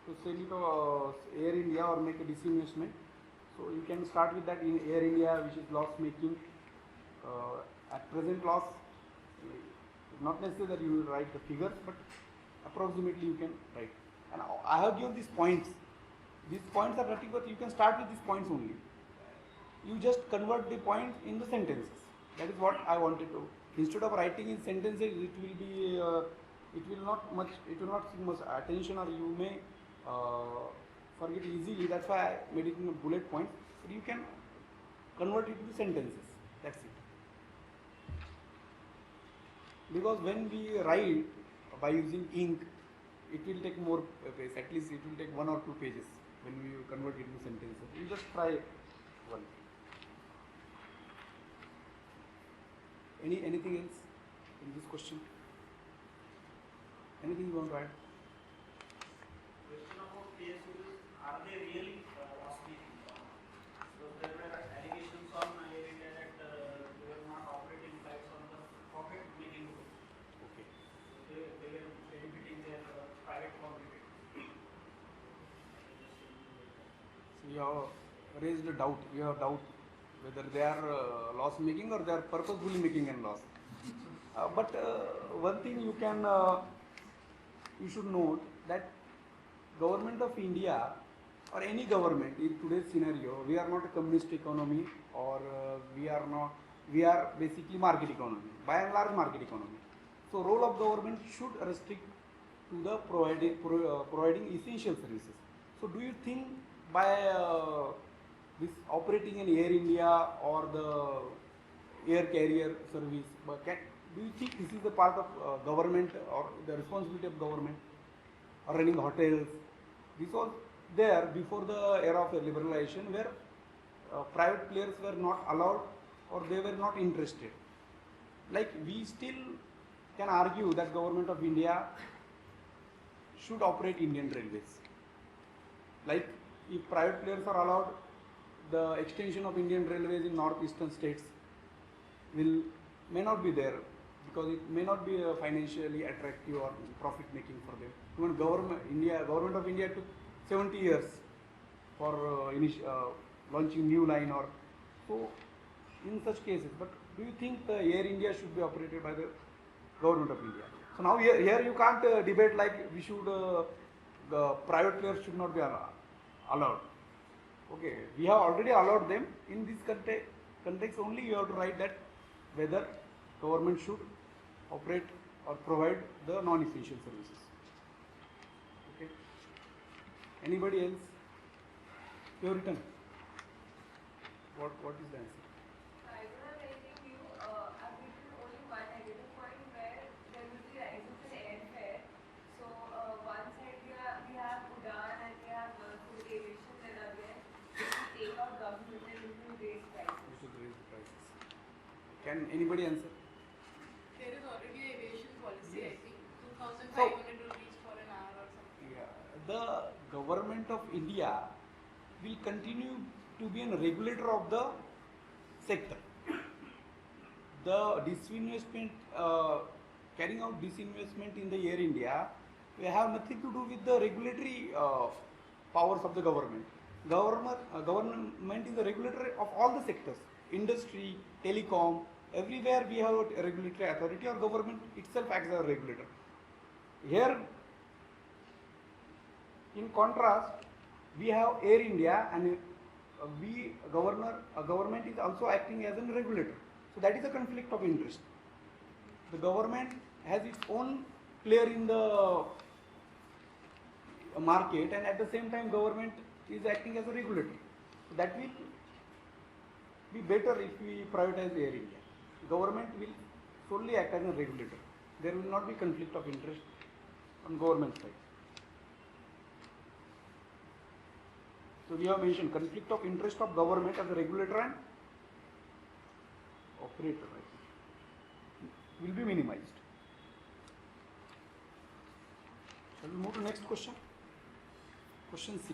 to sell it to Air India or make a disinvestment. So you can start with that in Air India, which is loss making. At present loss, not necessary that you will write the figures, but approximately you can write. And I have given these points. These points are nothing but you can start with these points only. You just convert the points in the sentences. That is what I wanted to. Instead of writing in sentences, it will not seek much attention, or you may forget easily. That's why I made it in bullet points. But you can convert it to sentences. That's it. Because when we write by using ink, it will take more pages. At least it will take 1 or 2 pages when we convert it into sentences. You just try one. Anything else in this question? Anything you want to add? Question about PSUs, are they really loss making? So there were allegations on Air India that they were not operating flights on the profit making routes. Okay. So they were benefiting their private competitors. So you have raised a doubt. You have doubt whether they are loss making or they are purposefully making a loss. But one thing you should note that government of India or any government in today's scenario, we are not a communist economy, or we are basically market economy, by and large market economy. So role of government should restrict to the providing essential services. So do you think by this operating in Air India or the air carrier service, do you think this is the part of government or the responsibility of government, or running hotels? This was there before the era of liberalization, where private players were not allowed or they were not interested. Like we still can argue that government of India should operate Indian railways. Like if private players are allowed, the extension of Indian railways in northeastern states may not be there, because it may not be financially attractive or profit making for them. Even government of India took 70 years for launching new line, or so in such cases. But do you think the Air India should be operated by the government of India? So now here you can't debate like we should the private players should not be allowed. Okay, we have already allowed them. In this context only you have to write that whether government should operate or provide the non-essential services. Okay. Anybody else? You have written. What is the answer? I don't have anything new. I've written only one negative point where there will be rises in airfare. So one side we have Udan and Can anybody answer? There is already a aviation policy, Yes. I think, 2,500 rupees for an hour or something. Yeah. The government of India will continue to be a regulator of the sector. The disinvestment, carrying out disinvestment in the Air India, will have nothing to do with the regulatory powers of the government. Government is the regulator of all the sectors, industry, telecom, everywhere we have a regulatory authority or government itself acts as a regulator. Here, in contrast, we have Air India and government is also acting as a regulator. So that is a conflict of interest. The government has its own player in the market and at the same time government is acting as a regulator. So that will be better if we privatize Air India. Government will solely act as a regulator. There will not be conflict of interest on government side. So we have mentioned conflict of interest of government as a regulator and operator, I think, will be minimized. Shall we move to next question? Question 6.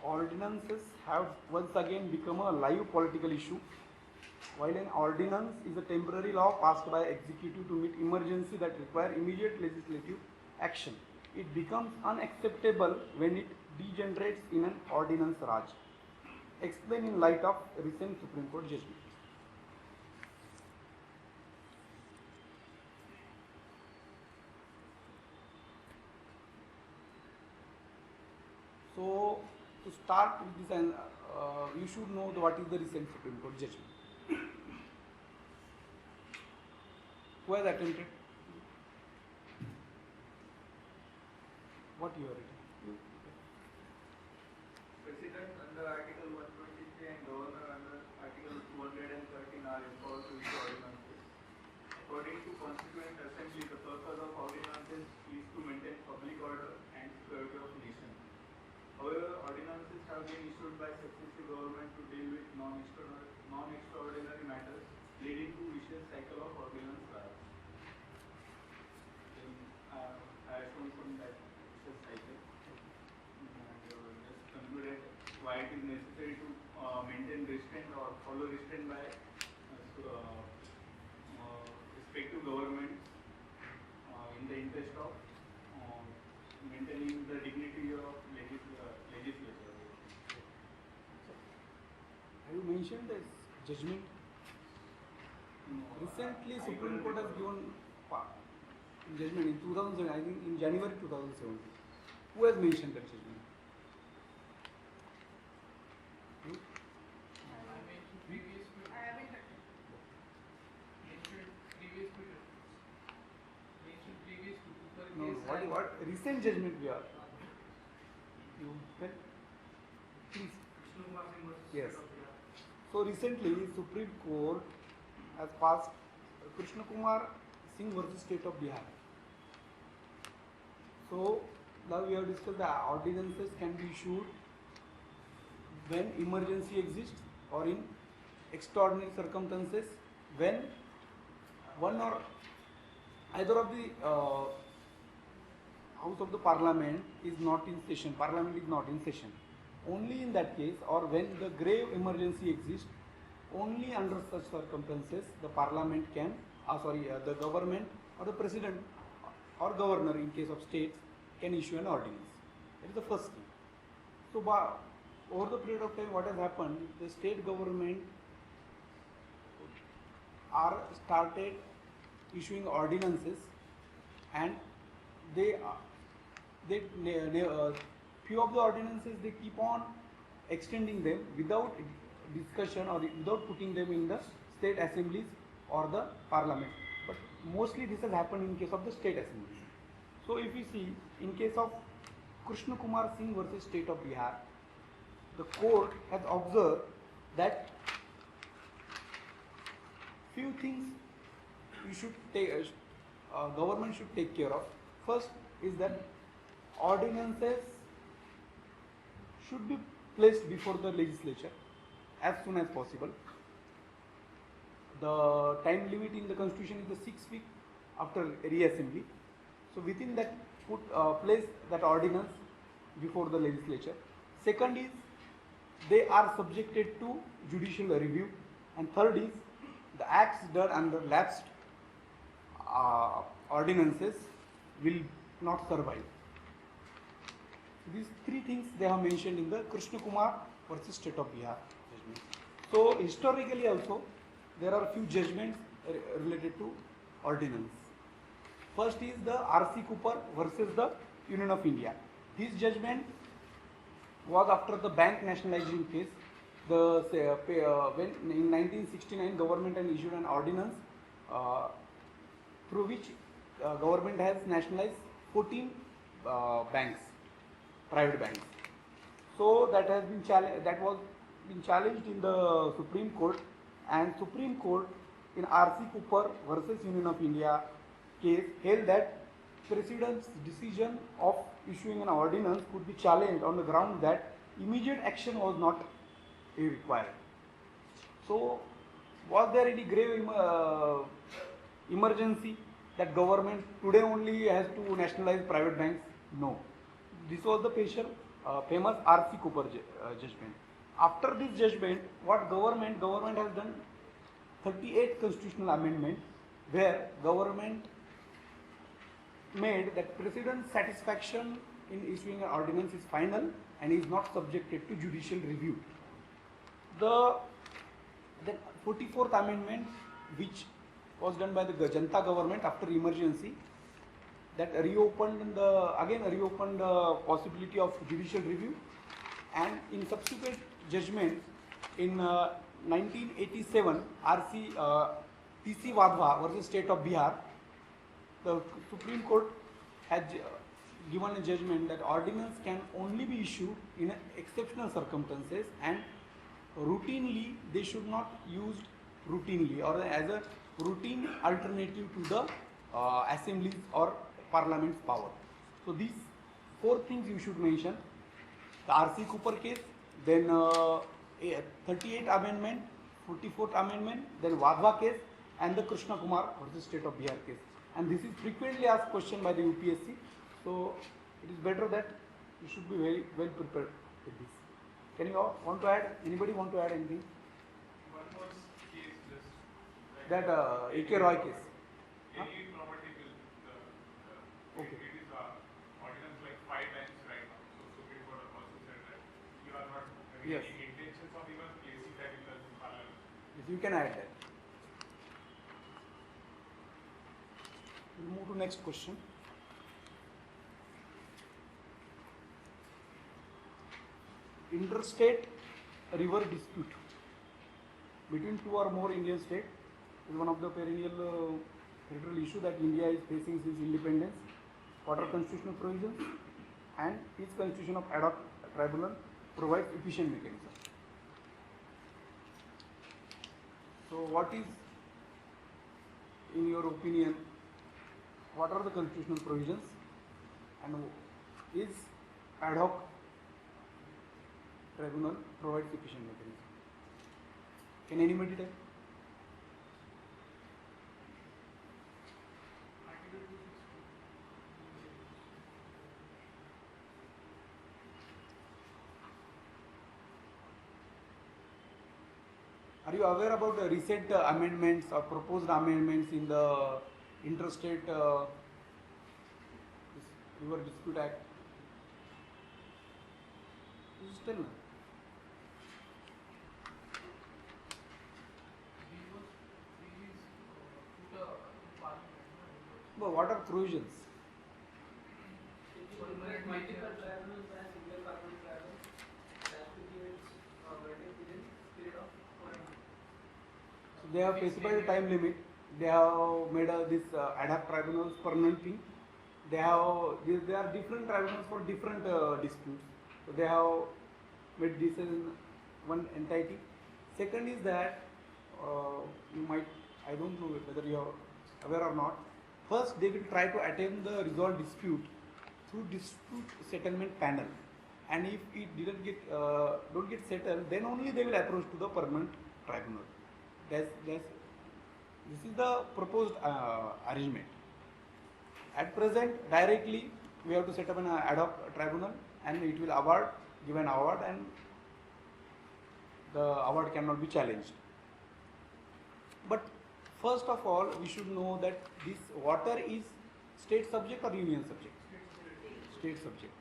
Ordinances have once again become a live political issue. While an ordinance is a temporary law passed by executive to meet emergency that require immediate legislative action, it becomes unacceptable when it degenerates in an ordinance raj. Explain in light of recent Supreme Court judgment. So, to start with this, you should know what is the recent Supreme Court judgment. Who has attempted? What you are written? President under Article 123 and Governor under Article 213 are empowered to issue ordinances. According to Constituent Assembly, the purpose of ordinances is to maintain public order and security of nation. However, ordinances have been issued by successive governments to deal with non-extraordinary matters, leading to vicious cycle of ordinance riots. I shown from that vicious cycle and just concluded why it is necessary to maintain restraint or follow restraint by respective governments in the interest of maintaining the dignity of legislature. Have you mentioned this judgment? Recently, Supreme Court has given judgment in 2007, I think in January 2017. Who has mentioned that judgment? You? I mentioned previous to I haven't heard it. mentioned previous to mentioned previous to super No, case what recent judgment we are? You can please. Vishnu Kumar Singh versus Yes. State of Bihar. So recently, Supreme Court has passed Krishna Kumar Singh versus State of Bihar. So now we have discussed that ordinances can be issued when emergency exists or in extraordinary circumstances when one or either of the House of the Parliament is not in session, Parliament is not in session. Only in that case or when the grave emergency exists, only under such circumstances the Parliament can, the government or the President or Governor in case of states can issue an ordinance. That is the first thing. So over the period of time what has happened, the state government are started issuing ordinances and few of the ordinances they keep on extending them without discussion or without putting them in the state assemblies or the parliament. But mostly this has happened in case of the state assemblies. So if you see in case of Krishna Kumar Singh versus State of Bihar, the court has observed that few things you should take, government should take care of. First is that ordinances should be placed before the legislature as soon as possible. The time limit in the constitution is the 6 week after reassembly. So within that place that ordinance before the legislature. Second is they are subjected to judicial review, and third is the acts done under lapsed ordinances will not survive. These three things they have mentioned in the Krishna Kumar versus State of Bihar judgment. So historically also there are few judgments related to ordinance. First is the R.C. Cooper versus the Union of India. This judgment was after the bank nationalization case. When in 1969 government had issued an ordinance through which government has nationalized 14 banks, private banks. So that has been challenged in the Supreme Court, and Supreme Court in R.C. Cooper versus Union of India case held that President's decision of issuing an ordinance could be challenged on the ground that immediate action was not required. So was there any grave emergency that government today only has to nationalize private banks? No. This was the famous R.C. Cooper judgment. After this judgment, what government has done 38 constitutional amendment where government made that President's satisfaction in issuing an ordinance is final and is not subjected to judicial review. The 44th amendment, which was done by the Janta government after emergency, that reopened the possibility of judicial review, and in subsequent judgment in 1987 T.C. Wadhwa versus State of Bihar, the Supreme Court had given a judgment that ordinance can only be issued in exceptional circumstances, and routinely they should not used routinely or as a routine alternative to the assemblies or parliament's power. So these four things you should mention: the R.C. Cooper case, then 38th amendment, 44th amendment, then Wadhwa case, and the Krishna Kumar versus State of Bihar case. And this is frequently asked question by the UPSC. So it is better that you should be very well prepared with this. Can you want to add? Anybody want to add anything? One more case just. That A.K. Roy case. Any property bill, Okay. it is ordinance like 5 times right now. So Supreme Court also said that you are not having Yes. any intentions of even placing that in the parliament. Yes, you can add that. We'll move to next question. Interstate river dispute between two or more Indian states is one of the perennial federal issue that India is facing since independence. What are constitutional provisions, and each constitution of ad hoc tribunal provides efficient mechanism. So what is, in your opinion, what are the constitutional provisions, and is ad hoc tribunal provides efficient mechanism? Can anybody tell? Are you aware about the recent amendments or proposed amendments in the Interstate River Dispute Act? Just tell me. But what are provisions? Multiple tribunals and single parliament tribunal has to give its verdict within period of 4 months. So they have specified a time limit. They have made this ad hoc tribunals permanent thing. They are different tribunals for different disputes. So they have made this as one entity. Second is that you might, I don't know whether you are aware or not, First, they will try to attempt the resolve dispute through dispute settlement panel, and if it didn't get don't get settled, then only they will approach to the permanent tribunal. This is the proposed arrangement. At present, directly we have to set up an ad hoc tribunal, and it will give an award, and the award cannot be challenged. But first of all, we should know that this water is state subject or union subject? State subject.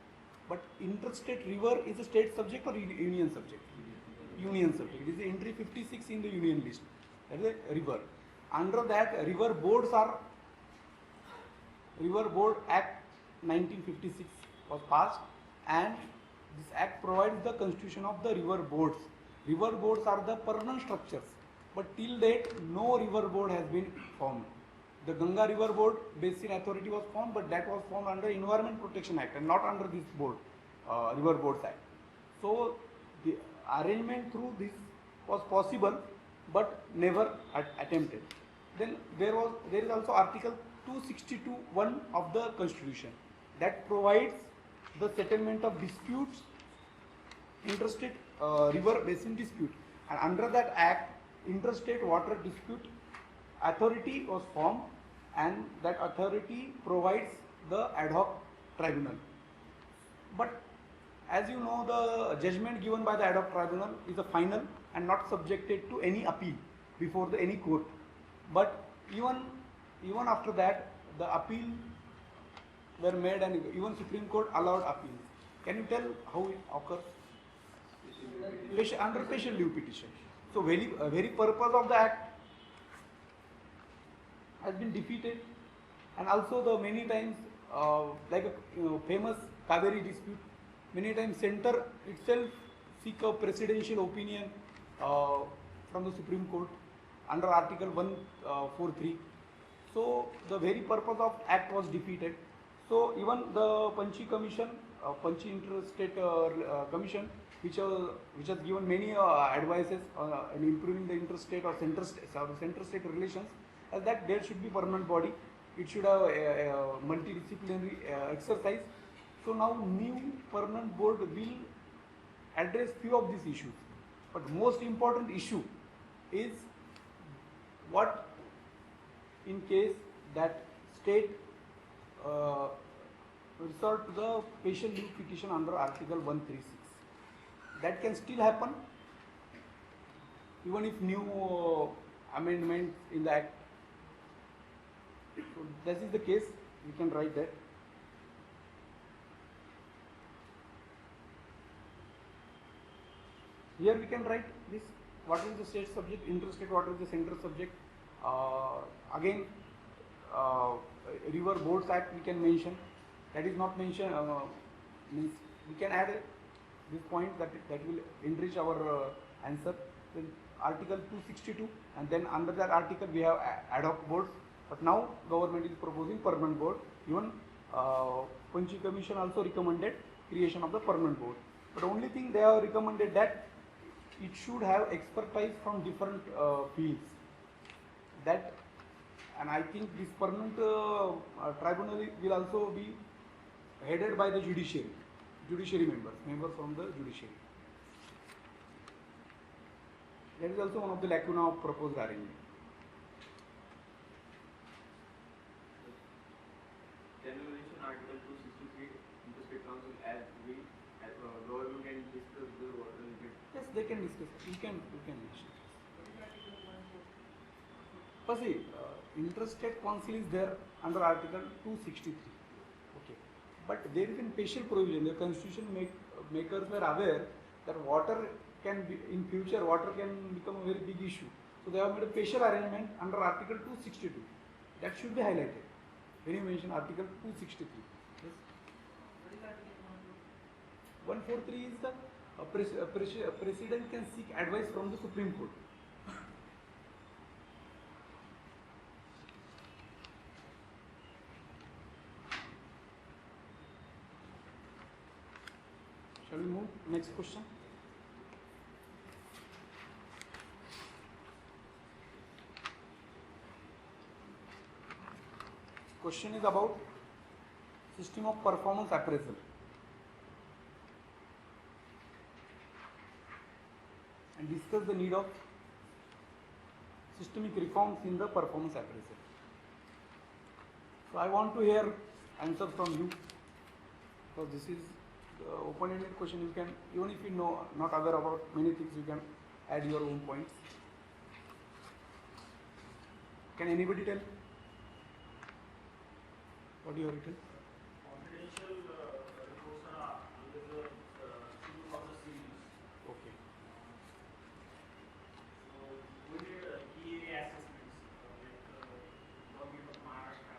But interstate river is a state subject or union subject? Union subject. It is the entry 56 in the union list. That is a river. Under that, River Board Act 1956 was passed, and this act provides the constitution of the river boards. River boards are the permanent structures, but till date no river board has been formed. The Ganga River Board Basin Authority was formed, but that was formed under Environment Protection Act and not under this board, River Boards Act. So the arrangement through this was possible, but never attempted. Then there is also Article 262(1) of the Constitution that provides the settlement of disputes, interstate river basin dispute, and under that act, Interstate Water Dispute Authority was formed, and that authority provides the ad hoc tribunal. But as you know, the judgment given by the ad hoc tribunal is a final and not subjected to any appeal before any court. But even after that, the appeal were made, and even Supreme Court allowed appeals. Can you tell how it occurs? Under special leave petition. So very purpose of the act has been defeated, and also the many times like a famous Kaveri dispute, many times center itself seek a presidential opinion from the Supreme Court under Article 143. So the very purpose of act was defeated. So even the Panchi Commission, Panchi Interstate Commission, which has given many advices in improving the interstate or center-state relations, as that there should be permanent body. It should have a multidisciplinary exercise. So now new permanent board will address few of these issues. But most important issue is what in case that state resort to the special leave petition under Article 136. That can still happen even if new amendments in the act. So this is the case, we can write that. Here we can write this, what is the state subject, interstate, what is the central subject. Again, River Boards Act we can mention. That is not mentioned, means we can add this point that will enrich our answer. Then Article 262, and then under that article we have ad hoc boards. But now government is proposing permanent board. Even Panchi Commission also recommended creation of the permanent board. But only thing they have recommended that it should have expertise from different fields. That, and I think this permanent tribunal will also be headed by the judiciary members from the judiciary. That is also one of the lacuna of proposed arrangement. Can you mention Article 263 Interstate Council as we as government can discuss the water limit? Yes, they can discuss. You can mention. But see, interstate council is there under Article 263. Okay, but there is a special provision. The constitution makers were aware that water can be in future. Water can become a very big issue. So they have made a special arrangement under Article 262. That should be highlighted when you mention Article 263. Yes. 143 is the president can seek advice from the Supreme Court. Shall we move next question? question is about system of performance appraisal and discuss the need of systemic reforms in the performance appraisal. So I want to hear answer from you, because this is the open-ended question. You can, even if you know not aware about many things, you can add your own points. Can anybody tell what you have written? Confidential reports are under the scheme of the series. Okay. So we did key area assessments like government of Maharashtra.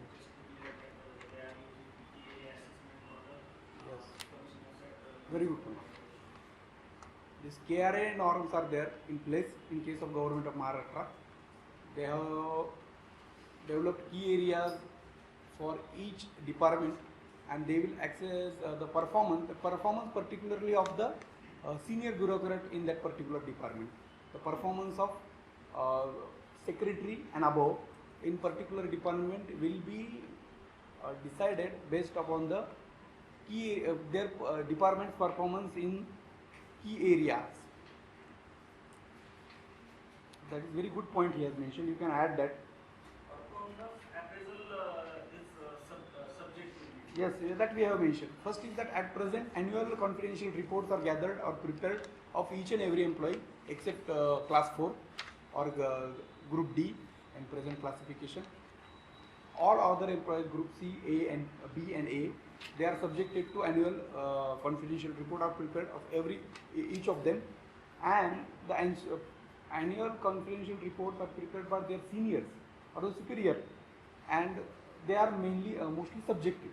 Just to be like they are using key area assessment for the Yes. commissioner sector. Very good point. These KRA norms are there in place in case of government of Maharashtra. They have developed key areas for each department, and they will access the performance particularly of the senior bureaucrat in that particular department. The performance of secretary and above in particular department will be decided based upon the key their department's performance in key areas. That is very good point he has mentioned. You can add that. Performance appraisal is subject to Yes, that we have mentioned. First is that at present annual confidential reports are gathered or prepared of each and every employee except class 4 or group D in present classification. All other employees group C, A and B and A, they are subjected to annual confidential report are prepared of each of them, and the annual confidential reports are prepared by their seniors or the superior, and they are mainly mostly subjective.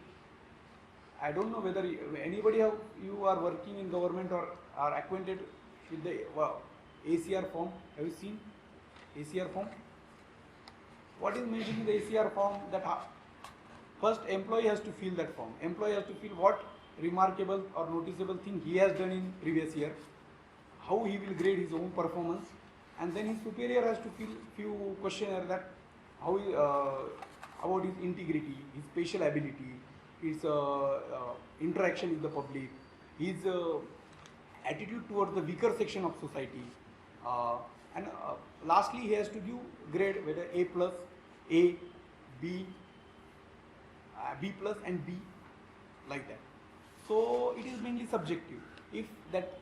I don't know whether anybody you are working in government or are acquainted with the ACR form. Have you seen ACR form? What is mentioned in the ACR form? That first employee has to fill that form. Employee has to fill what remarkable or noticeable thing he has done in previous year, how he will grade his own performance, and then his superior has to fill few questionnaire that how about his integrity, his spatial ability, his interaction with the public, his attitude towards the weaker section of society, and lastly he has to give grade whether A plus, A, B, B plus and B, like that. So it is mainly subjective. If that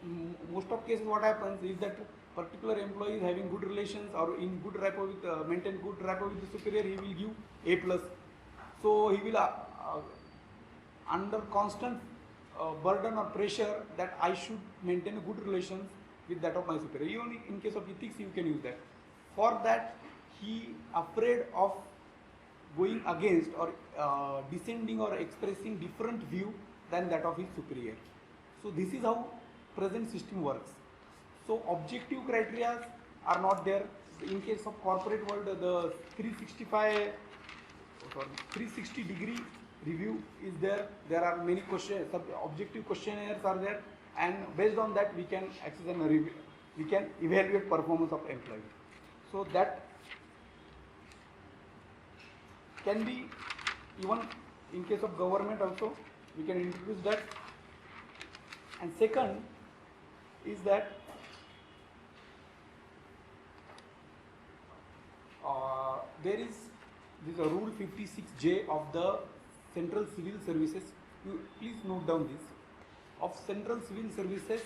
most of cases what happens is that particular employee is having good relations or in good rapport with maintain good rapport with the superior, he will give A plus. So he will under constant burden or pressure that I should maintain good relations with that of my superior. Even in case of ethics you can use that. For that he afraid of going against or descending or expressing different view than that of his superior. So this is how present system works. So objective criteria are not there. In case of corporate world, the 360 degree review is there. There are many questions, objective questionnaires are there, and based on that we can access and review, we can evaluate performance of employee. So that can be even in case of government also we can introduce that. And second is that there is this rule 56J of the Central Civil Services. You please note down this of Central Civil Services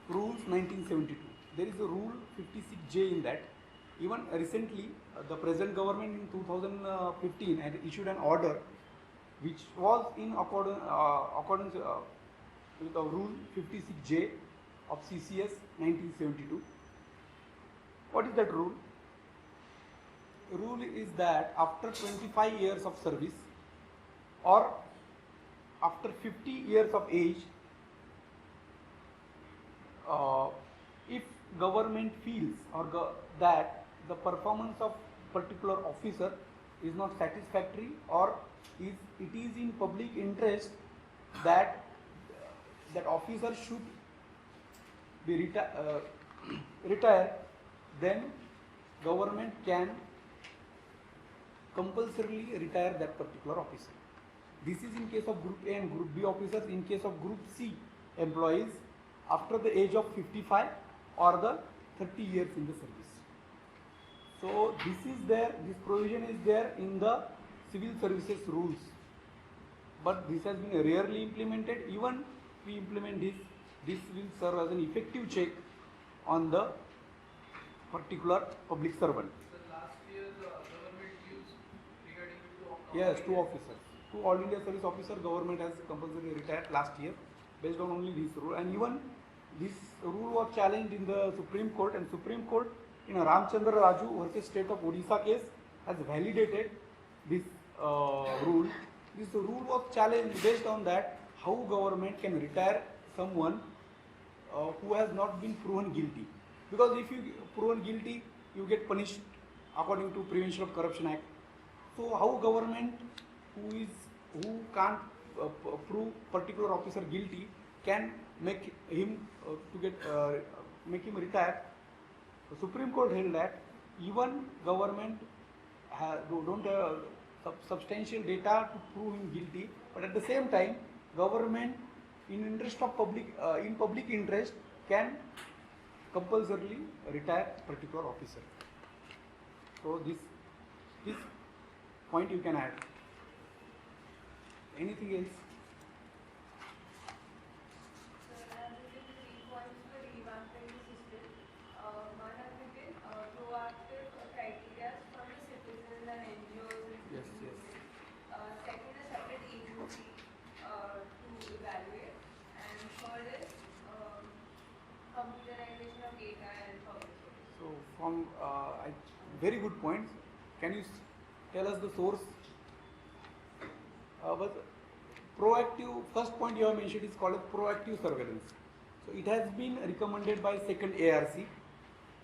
rules 1972. There is a rule 56J in that. Even recently the present government in 2015 had issued an order which was in accordance with the rule 56J of CCS 1972. What is that rule? Rule is that after 25 years of service or after 50 years of age, if government feels or that the performance of particular officer is not satisfactory or it is in public interest that that officer should be retired, then government can compulsorily retire that particular officer. This is in case of Group A and Group B officers. In case of Group C employees, after the age of 55 or the 30 years in the service. So this is there, this provision is there in the civil services rules, but this has been rarely implemented. Even we implement this will serve as an effective check on the particular public servant. So last year the government used regarding to Yes, two officers. Two All India Service Officer government has compulsory retired last year based on only this rule, and even this rule was challenged in the Supreme Court, and Supreme Court in a Ramchandra Raju versus State of Odisha case has validated this rule. This rule was challenged based on that how government can retire someone who has not been proven guilty, because if you proven guilty you get punished according to Prevention of Corruption Act. So how government who can't prove particular officer guilty can make him make him retire? The Supreme Court held that even government don't have substantial data to prove him guilty, but at the same time government in interest of public interest can compulsorily retire particular officer. So this point you can add. Anything else? So, there are 3 points for revamping the system. One has been proactive criteria from the citizens and NGOs. Yes, yes. Second, a separate agency to evaluate. And third is computerization of data and public service. So from very good points. Can you tell us the source? But proactive, first point you have mentioned is called as proactive surveillance. So it has been recommended by second ARC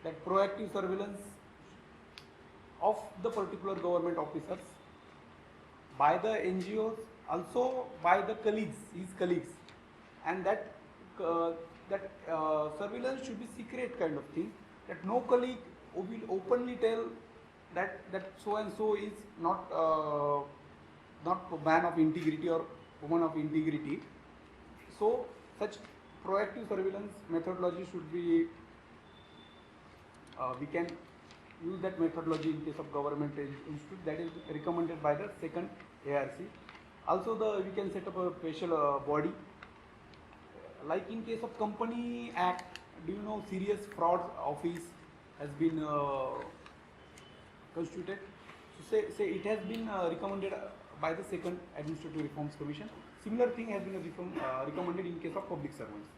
that proactive surveillance of the particular government officers by the NGOs, also by the colleagues, his colleagues, and that surveillance should be secret kind of thing. That no colleague will openly tell that so and so is not a man of integrity or woman of integrity. So such proactive surveillance methodology should be, we can use that methodology in case of government institute, that is recommended by the second ARC. Also we can set up a special body, like in case of Company Act. Do you know Serious Fraud Office has been constituted? So say it has been recommended by the second Administrative Reforms Commission. Similar thing has been recommended in case of public servants.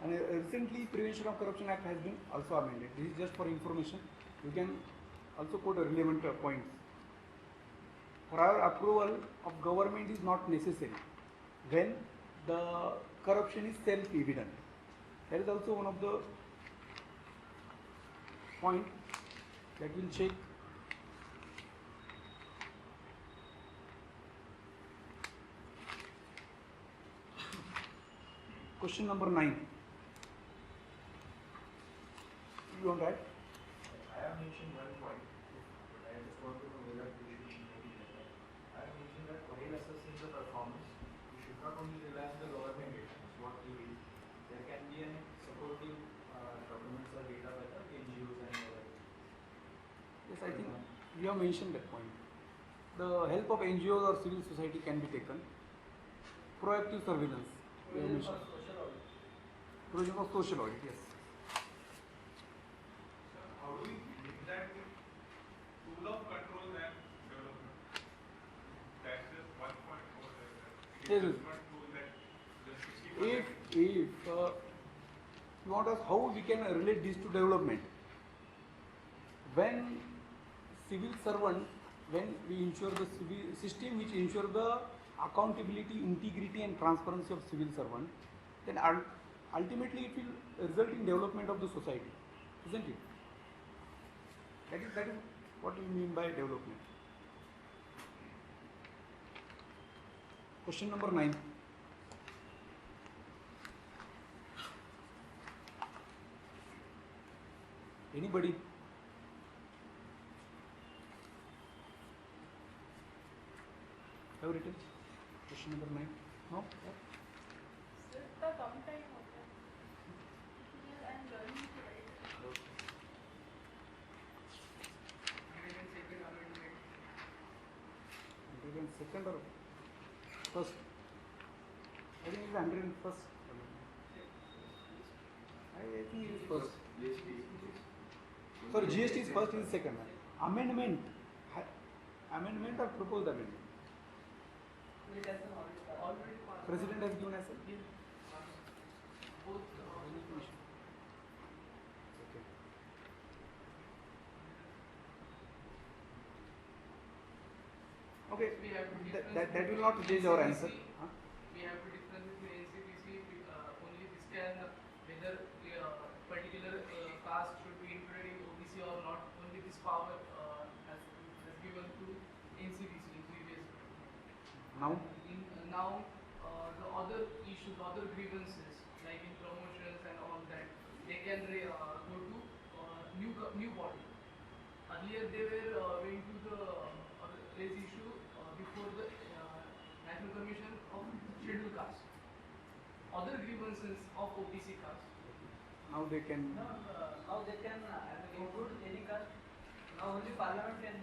And recently Prevention of Corruption Act has been also amended. This is just for information. You can also quote relevant points. Prior approval of government is not necessary when the corruption is self-evident. That is also one of the point that will check. Question number 9. You want to write? I have mentioned one point, but I just want to know whether we should maybe better. I have mentioned that while assessing the performance, we should not only rely on the government data, what we will. There can be a supportive documents or data by the NGOs and other. Yes, I think you have mentioned that point. The help of NGOs or civil society can be taken. Proactive surveillance. You have mentioned. Provision for social audit, yes. How do we link that with tool of control and development? That's just one point over there. Yes, It is yes. just one tool that the 60%. If you want us how we can relate this to development, when civil servant, when we ensure the civil system which ensure the accountability, integrity and transparency of civil servant, then ultimately it will result in development of the society, isn't it? That is what we mean by development. Question number 9. Anybody? Have you written? Question number 9. No? Sir, the come time होता है. Here I am learning to write. 102nd amendment. 102nd or first? I think it's 101st. I think it is first. Sorry, GST is first, is second. Amendment. Amendment or proposed amendment? It has already passed. President has given us a Both. Okay. Okay, We have to that will not change our answer. Huh? We have to difference between NCPC. Only this can whether particular caste should be included in OBC or not. Only this power has given to NCPC in previous. Now, Now the other issues, other grievances like in promotions and all that, they can go to new body. Earlier they were going to the raise issue before the National Commission of Scheduled Caste. Other grievances of OBC caste. now they can. Now they can include any caste. Now only Parliament can.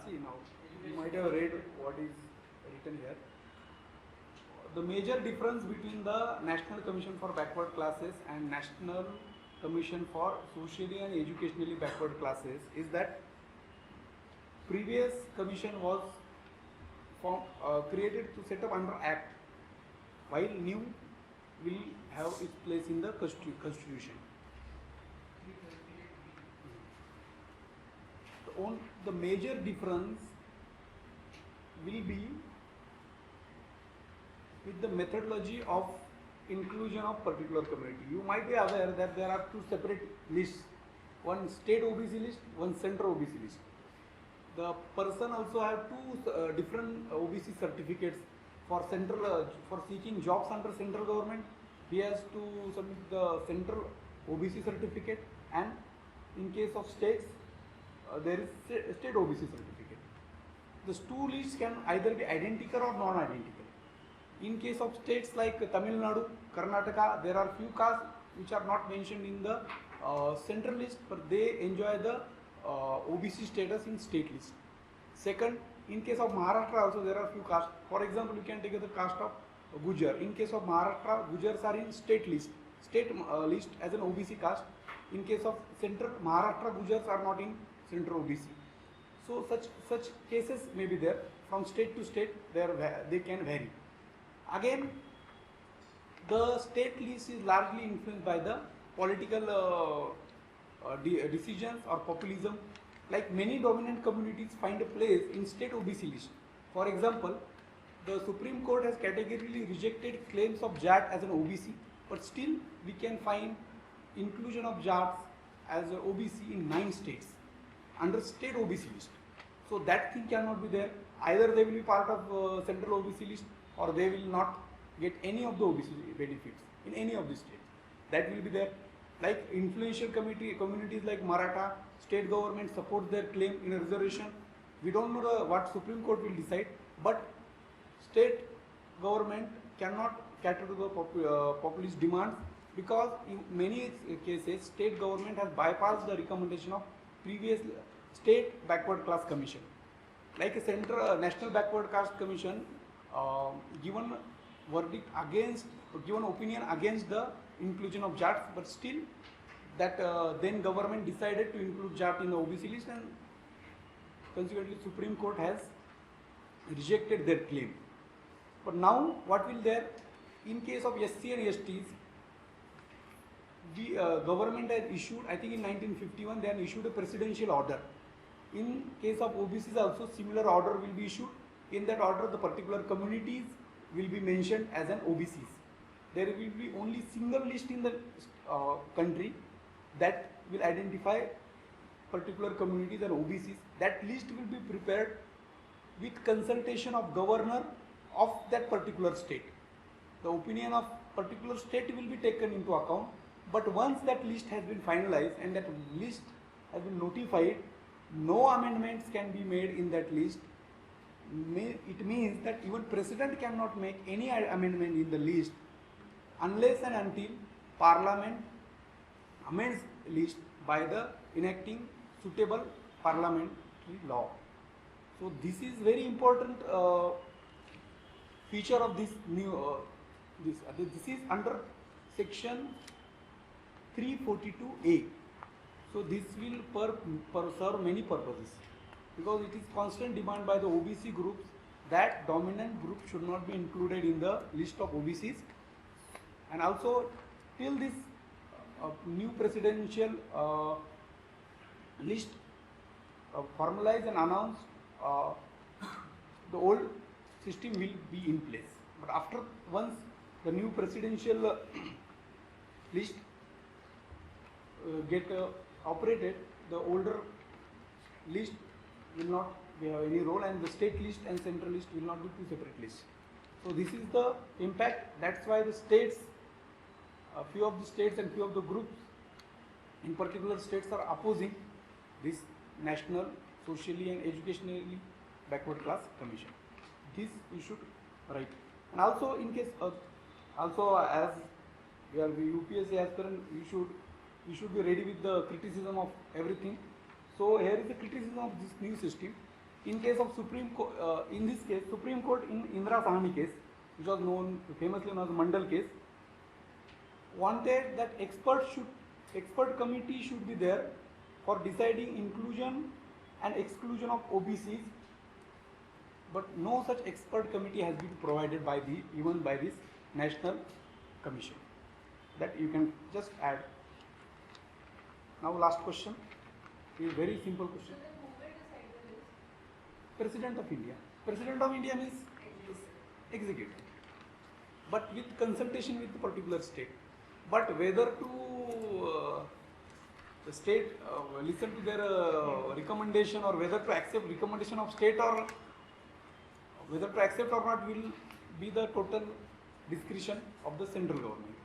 See now, you might have read what is written here. The major difference between the National Commission for Backward Classes and National Commission for Socially and Educationally Backward Classes is that previous commission was created to set up under Act, while new will have its place in the Constitution. The major difference will be with the methodology of inclusion of particular community. You might be aware that there are two separate lists, one state OBC list, one central OBC list. The person also have two different OBC certificates for central for seeking jobs under central government. He has to submit the central OBC certificate, and in case of states, there is state OBC certificate. The two lists can either be identical or non-identical. In case of states like Tamil Nadu, Karnataka, there are few castes which are not mentioned in the central list, but they enjoy the OBC status in state list. Second, in case of Maharashtra also there are few castes. For example, you can take the caste of Gujar. In case of Maharashtra, Gujars are in state list as an OBC caste. In case of central Maharashtra, Gujars are not in central OBC. So such cases may be there. From state to state, they can vary. Again, the state list is largely influenced by the political decisions or populism. Like many dominant communities find a place in state OBC list. For example, the Supreme Court has categorically rejected claims of Jat as an OBC, but still we can find inclusion of Jats as an OBC in 9 states under state OBC list. So that thing cannot be there. Either they will be part of central OBC list, or they will not get any of the OBC benefits in any of the states. That will be there. Like influential communities like Maratha, state government supports their claim in a reservation. We don't know what Supreme Court will decide, but state government cannot cater to the populist demands, because in many cases state government has bypassed the recommendation of previous state backward class commission. Like a central National Backward Caste Commission given verdict against, given opinion against the inclusion of Jats, but still that then government decided to include Jat in the OBC list, and consequently Supreme Court has rejected their claim. But now what will there, in case of SC and STs, the government has issued, I think in 1951 they have issued a presidential order. In case of OBCs also similar order will be issued. In that order the particular communities will be mentioned as an OBCs. There will be only single list in the country that will identify particular communities and OBCs. That list will be prepared with consultation of governor of that particular state. The opinion of particular state will be taken into account, but once that list has been finalized and that list has been notified, no amendments can be made in that list it means that even president cannot make any amendment in the list unless and until parliament amends list by the enacting suitable parliamentary law. So this is very important feature of this new this is under section 342A. So this will serve many purposes, because it is constant demand by the OBC groups that dominant group should not be included in the list of OBCs, and also till this new presidential list formalized and announced, the old system will be in place. But after once the new presidential list get operated, the older list will not have any role, and the state list and central list will not be two separate lists. So this is the impact. That's why the states, a few of the states and few of the groups in particular states are opposing this national socially and educationally backward class commission. This we should write. And also in case also as we are UPSC aspirant, we should be ready with the criticism of everything. So here is the criticism of this new system. In case of Supreme Court, in this case, Supreme Court in Indira Sahni case, which was famously known as Mandal case, wanted that expert committee should be there for deciding inclusion and exclusion of OBCs, but no such expert committee has been provided by even by this national commission. That you can just add. Now last question, a very simple question. So then who will decide the list? President of India. President of India means executive, but with consultation with the particular state. But whether to the state listen to their recommendation, or whether to accept recommendation of state, or whether to accept or not, will be the total discretion of the central government.